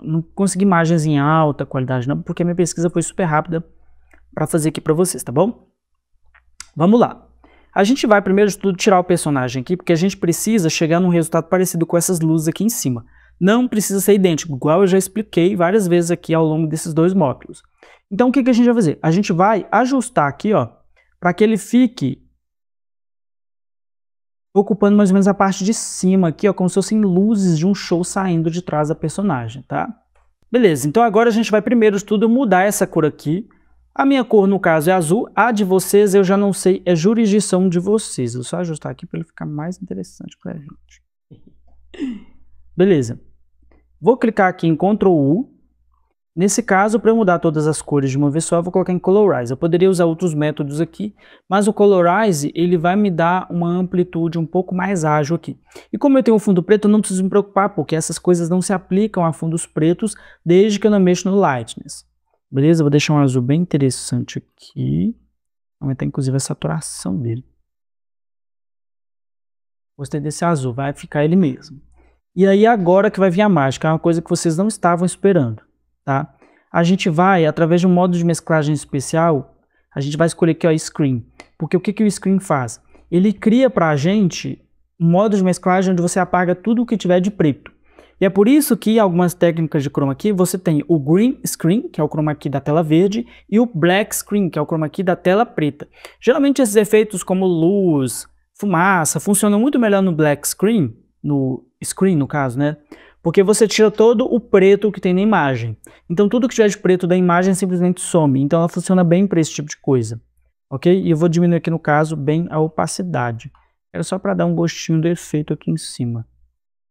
não consegui imagens em alta qualidade não, porque a minha pesquisa foi super rápida para fazer aqui para vocês, tá bom? Vamos lá. A gente vai, primeiro de tudo, tirar o personagem aqui, porque a gente precisa chegar num resultado parecido com essas luzes aqui em cima. Não precisa ser idêntico, igual eu já expliquei várias vezes aqui ao longo desses dois módulos. Então o que a gente vai fazer? A gente vai ajustar aqui, ó, para que ele fique ocupando mais ou menos a parte de cima aqui, ó, como se fossem luzes de um show saindo de trás da personagem, tá? Beleza, então agora a gente vai primeiro de tudo mudar essa cor aqui. A minha cor, no caso, é azul. A de vocês, eu já não sei, é jurisdição de vocês. Eu vou só ajustar aqui para ele ficar mais interessante pra gente. Beleza. Vou clicar aqui em Ctrl U. Nesse caso, para eu mudar todas as cores de uma vez só, eu vou colocar em Colorize. Eu poderia usar outros métodos aqui, mas o Colorize ele vai me dar uma amplitude um pouco mais ágil aqui. E como eu tenho um fundo preto, eu não preciso me preocupar, porque essas coisas não se aplicam a fundos pretos desde que eu não mexo no Lightness. Beleza? Vou deixar um azul bem interessante aqui. Vou aumentar inclusive a saturação dele. Gostei desse azul, vai ficar ele mesmo. E aí agora que vai vir a mágica, é uma coisa que vocês não estavam esperando, tá? A gente vai, através de um modo de mesclagem especial, a gente vai escolher aqui, ó, Screen. Porque o que o Screen faz? Ele cria pra gente um modo de mesclagem onde você apaga tudo o que tiver de preto. E é por isso que em algumas técnicas de chroma key você tem o green screen, que é o chroma key da tela verde, e o black screen, que é o chroma key da tela preta. Geralmente esses efeitos como luz, fumaça, funcionam muito melhor no black screen, no caso, né? Porque você tira todo o preto que tem na imagem. Então tudo que tiver de preto da imagem simplesmente some. Então ela funciona bem para esse tipo de coisa. Ok? E eu vou diminuir aqui no caso bem a opacidade. Era só para dar um gostinho do efeito aqui em cima.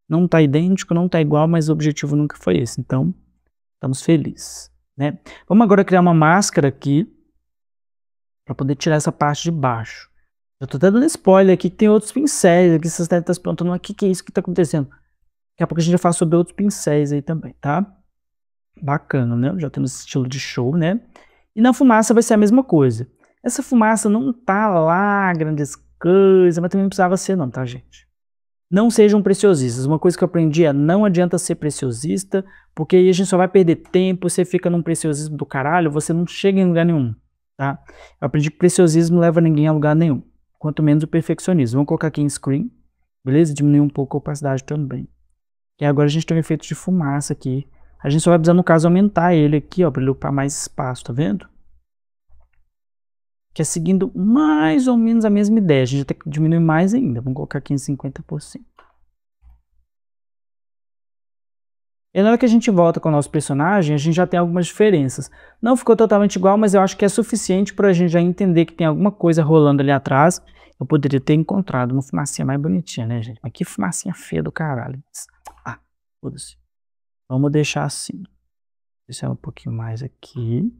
Não está idêntico, não está igual, mas o objetivo nunca foi esse. Então, estamos felizes, né? Vamos agora criar uma máscara aqui para poder tirar essa parte de baixo. Eu estou até dando spoiler aqui que tem outros pincéis aqui. Vocês devem estar se perguntando, o que é isso que está acontecendo? Daqui a pouco a gente vai falar sobre outros pincéis aí também, tá? Bacana, né? Já temos esse estilo de show, né? E na fumaça vai ser a mesma coisa. Essa fumaça não tá lá grandes coisas, mas também não precisava ser não, tá, gente? Não sejam preciosistas. Uma coisa que eu aprendi é não adianta ser preciosista, porque aí a gente só vai perder tempo, você fica num preciosismo do caralho, você não chega em lugar nenhum, tá? Eu aprendi que preciosismo não leva ninguém a lugar nenhum, quanto menos o perfeccionismo. Vamos colocar aqui em screen, beleza? Diminuir um pouco a opacidade também. E agora a gente tem um efeito de fumaça aqui. A gente só vai precisar, no caso, aumentar ele aqui, ó, para ele ocupar mais espaço, tá vendo? Que é seguindo mais ou menos a mesma ideia. A gente vai ter que diminuir mais ainda. Vamos colocar aqui em 50%. E na hora que a gente volta com o nosso personagem, a gente já tem algumas diferenças. Não ficou totalmente igual, mas eu acho que é suficiente para a gente já entender que tem alguma coisa rolando ali atrás. Eu poderia ter encontrado uma fumacinha mais bonitinha, né, gente? Mas que fumacinha feia do caralho. Ah, foda-se. Vamos deixar assim. Deixar um pouquinho mais aqui.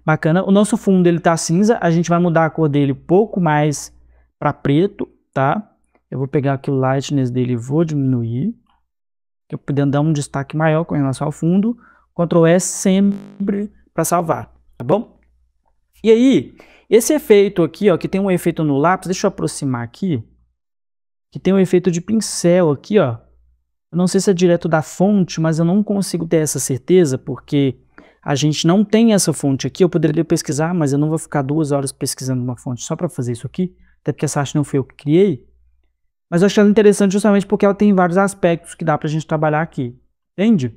Bacana. O nosso fundo ele tá cinza. A gente vai mudar a cor dele um pouco mais para preto, tá? Eu vou pegar aqui o lightness dele e vou diminuir. Eu podendo dar um destaque maior com relação ao fundo. Ctrl S sempre para salvar, tá bom? E aí, esse efeito aqui, ó, que tem um efeito no lápis, deixa eu aproximar aqui. Que tem um efeito de pincel aqui, ó. Eu não sei se é direto da fonte, mas eu não consigo ter essa certeza, porque a gente não tem essa fonte aqui. Eu poderia pesquisar, mas eu não vou ficar 2 horas pesquisando uma fonte só para fazer isso aqui, até porque essa arte não foi eu que criei. Mas eu achei ela interessante justamente porque ela tem vários aspectos que dá para a gente trabalhar aqui, entende?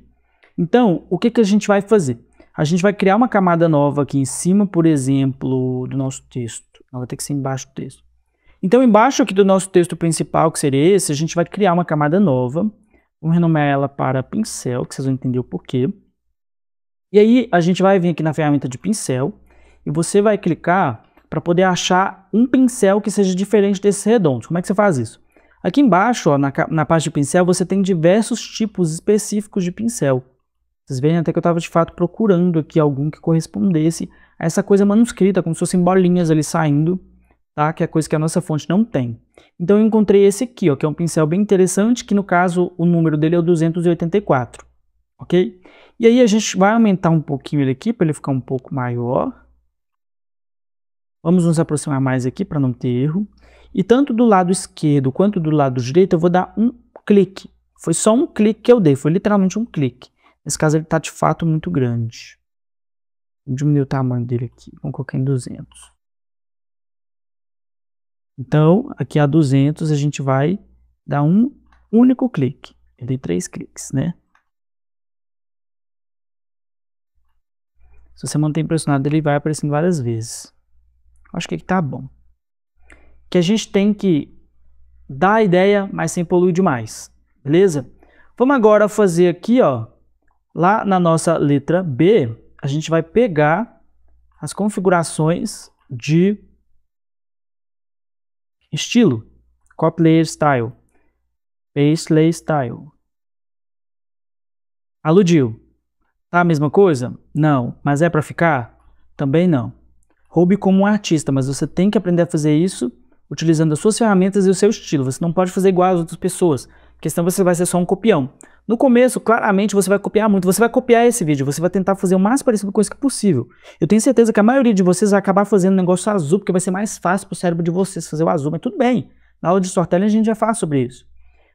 Então, o que a gente vai fazer? A gente vai criar uma camada nova aqui em cima, por exemplo, do nosso texto. Ela vai ter que ser embaixo do texto. Então, embaixo aqui do nosso texto principal, que seria esse, a gente vai criar uma camada nova. Vamos renomear ela para pincel, que vocês vão entender o porquê. E aí, a gente vai vir aqui na ferramenta de pincel e você vai clicar para poder achar um pincel que seja diferente desses redondos. Como é que você faz isso? Aqui embaixo, ó, na parte de pincel, você tem diversos tipos específicos de pincel. Vocês veem até que eu estava de fato procurando aqui algum que correspondesse a essa coisa manuscrita, como se fossem bolinhas ali saindo, tá? Que é a coisa que a nossa fonte não tem. Então eu encontrei esse aqui, ó, que é um pincel bem interessante, que no caso o número dele é o 284, ok? E aí a gente vai aumentar um pouquinho ele aqui, para ele ficar um pouco maior. Vamos nos aproximar mais aqui, para não ter erro. E tanto do lado esquerdo quanto do lado direito eu vou dar um clique. Foi só um clique que eu dei, foi literalmente um clique. Nesse caso ele está de fato muito grande. Vou diminuir o tamanho dele aqui, vamos colocar em 200. Então, aqui a 200 a gente vai dar um único clique. Eu dei 3 cliques, né? Se você mantém pressionado, ele vai aparecendo várias vezes. Acho que aqui tá bom. Que a gente tem que dar a ideia, mas sem poluir demais, beleza? Vamos agora fazer aqui, ó, lá na nossa letra B, a gente vai pegar as configurações de estilo. Copy Layer Style, Paste Layer Style. Aludiu. Tá a mesma coisa? Não. Mas é para ficar? Também não. Roube como um artista, mas você tem que aprender a fazer isso utilizando as suas ferramentas e o seu estilo. Você não pode fazer igual às outras pessoas, porque senão você vai ser só um copião. No começo, claramente, você vai copiar muito. Você vai copiar esse vídeo, você vai tentar fazer o mais parecido com isso que possível. Eu tenho certeza que a maioria de vocês vai acabar fazendo um negócio azul, porque vai ser mais fácil para o cérebro de vocês fazer o azul. Mas tudo bem, na aula de storytelling a gente já fala sobre isso.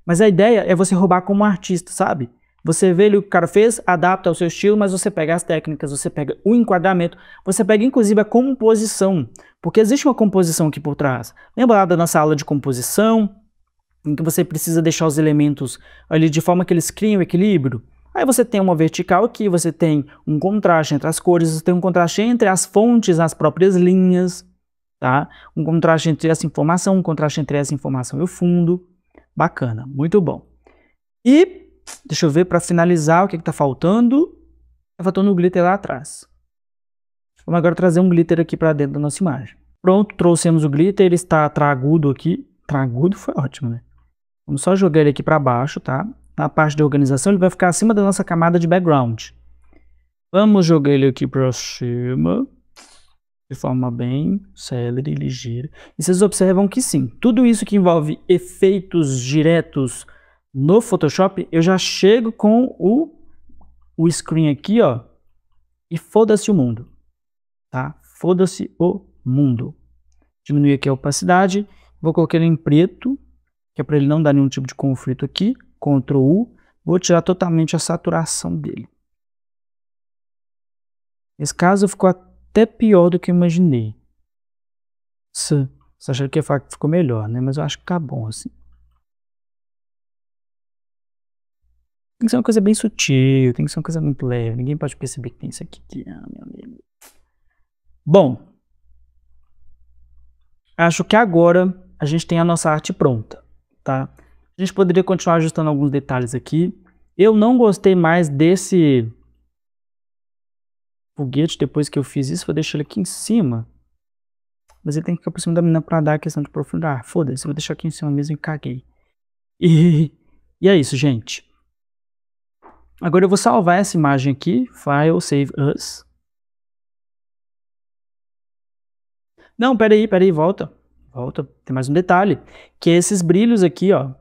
Mas a ideia é você roubar como um artista, sabe? Você vê ali o que o cara fez, adapta ao seu estilo, mas você pega as técnicas, você pega o enquadramento, você pega inclusive a composição, porque existe uma composição aqui por trás. Lembra lá da nossa aula de composição? em que você precisa deixar os elementos ali de forma que eles criem o equilíbrio. Aí você tem uma vertical aqui, você tem um contraste entre as cores, você tem um contraste entre as fontes, as próprias linhas, tá? Um contraste entre essa informação, um contraste entre essa informação e o fundo. Bacana, muito bom. E, deixa eu ver, para finalizar, o que está faltando? Está faltando o glitter lá atrás. Vamos agora trazer um glitter aqui para dentro da nossa imagem. Pronto, trouxemos o glitter, ele está tragudo aqui. Tragudo foi ótimo, né? Vamos só jogar ele aqui para baixo, tá? Na parte de organização, ele vai ficar acima da nossa camada de background. Vamos jogar ele aqui para cima, de forma bem célere e ligeira. E vocês observam que sim, tudo isso que envolve efeitos diretos no Photoshop, eu já chego com o screen aqui, ó, e foda-se o mundo, tá? Foda-se o mundo. Diminuir aqui a opacidade, vou colocar ele em preto, que é para ele não dar nenhum tipo de conflito aqui. Ctrl U, vou tirar totalmente a saturação dele. Nesse caso ficou até pior do que eu imaginei. Você achou que ficou melhor, né? Mas eu acho que tá bom assim. Tem que ser uma coisa bem sutil, tem que ser uma coisa muito leve. Ninguém pode perceber que tem isso aqui. Meu amigo. Bom, acho que agora a gente tem a nossa arte pronta, tá? A gente poderia continuar ajustando alguns detalhes aqui. Eu não gostei mais desse foguete depois que eu fiz isso. Vou deixar ele aqui em cima. Mas ele tem que ficar por cima da menina para dar a questão de profundidade. Ah, foda-se, vou deixar aqui em cima mesmo e caguei. E é isso, gente. Agora eu vou salvar essa imagem aqui. File, Save As. Não, peraí, volta. Volta, tem mais um detalhe. Que é esses brilhos aqui, ó.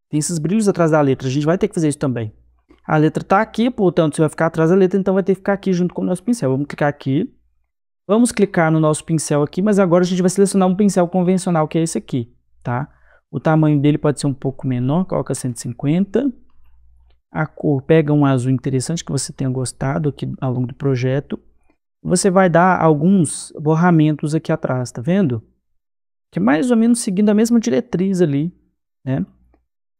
Tem esses brilhos atrás da letra, a gente vai ter que fazer isso também. A letra está aqui, portanto, você vai ficar atrás da letra, então vai ter que ficar aqui junto com o nosso pincel. Vamos clicar aqui. Vamos clicar no nosso pincel aqui, mas agora a gente vai selecionar um pincel convencional, que é esse aqui, tá? O tamanho dele pode ser um pouco menor, coloca 150. A cor, pega um azul interessante que você tenha gostado aqui ao longo do projeto. Você vai dar alguns borramentos aqui atrás, tá vendo? Que é mais ou menos seguindo a mesma diretriz ali, né?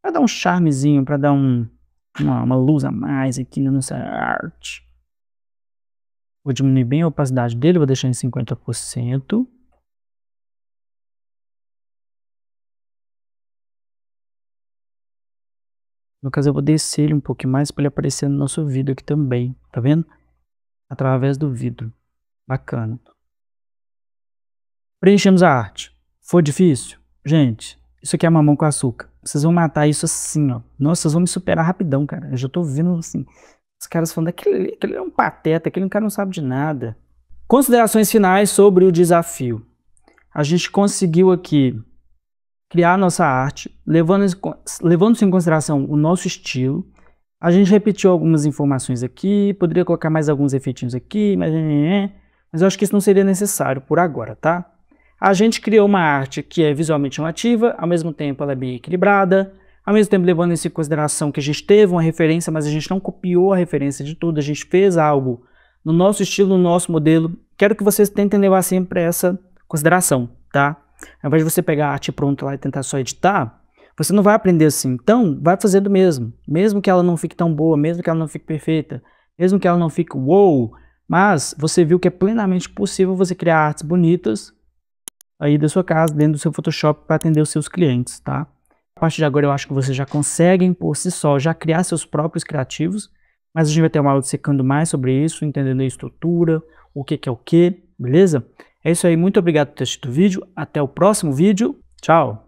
Para dar um charmezinho, para dar uma luz a mais aqui na nossa arte. Vou diminuir bem a opacidade dele, vou deixar em 50%. No caso, eu vou descer ele um pouquinho mais para ele aparecer no nosso vidro aqui também, tá vendo? Através do vidro. Bacana. Preenchemos a arte. Foi difícil? Gente, isso aqui é mamão com açúcar. Vocês vão matar isso assim, ó. Nossa, vocês vão me superar rapidão, cara. Eu já tô vendo assim, os caras falando, aquele é um pateta, aquele cara não sabe de nada. Considerações finais sobre o desafio. A gente conseguiu aqui criar a nossa arte, levando-se em consideração o nosso estilo. A gente repetiu algumas informações aqui, poderia colocar mais alguns efeitinhos aqui, mas eu acho que isso não seria necessário por agora, tá? A gente criou uma arte que é visualmente chamativa, ao mesmo tempo ela é bem equilibrada, ao mesmo tempo levando em consideração que a gente teve uma referência, mas a gente não copiou a referência de tudo, a gente fez algo no nosso estilo, no nosso modelo. Quero que vocês tentem levar sempre essa consideração, tá? Ao invés de você pegar a arte pronta lá e tentar só editar, você não vai aprender assim. Então, vai fazendo mesmo. Mesmo que ela não fique tão boa, mesmo que ela não fique perfeita, mesmo que ela não fique wow, mas você viu que é plenamente possível você criar artes bonitas aí da sua casa, dentro do seu Photoshop para atender os seus clientes, tá? A partir de agora eu acho que vocês já conseguem por si só já criar seus próprios criativos, mas a gente vai ter uma aula secando mais sobre isso, entendendo a estrutura, o que é o que, beleza? É isso aí, muito obrigado por ter assistido o vídeo, até o próximo vídeo, tchau!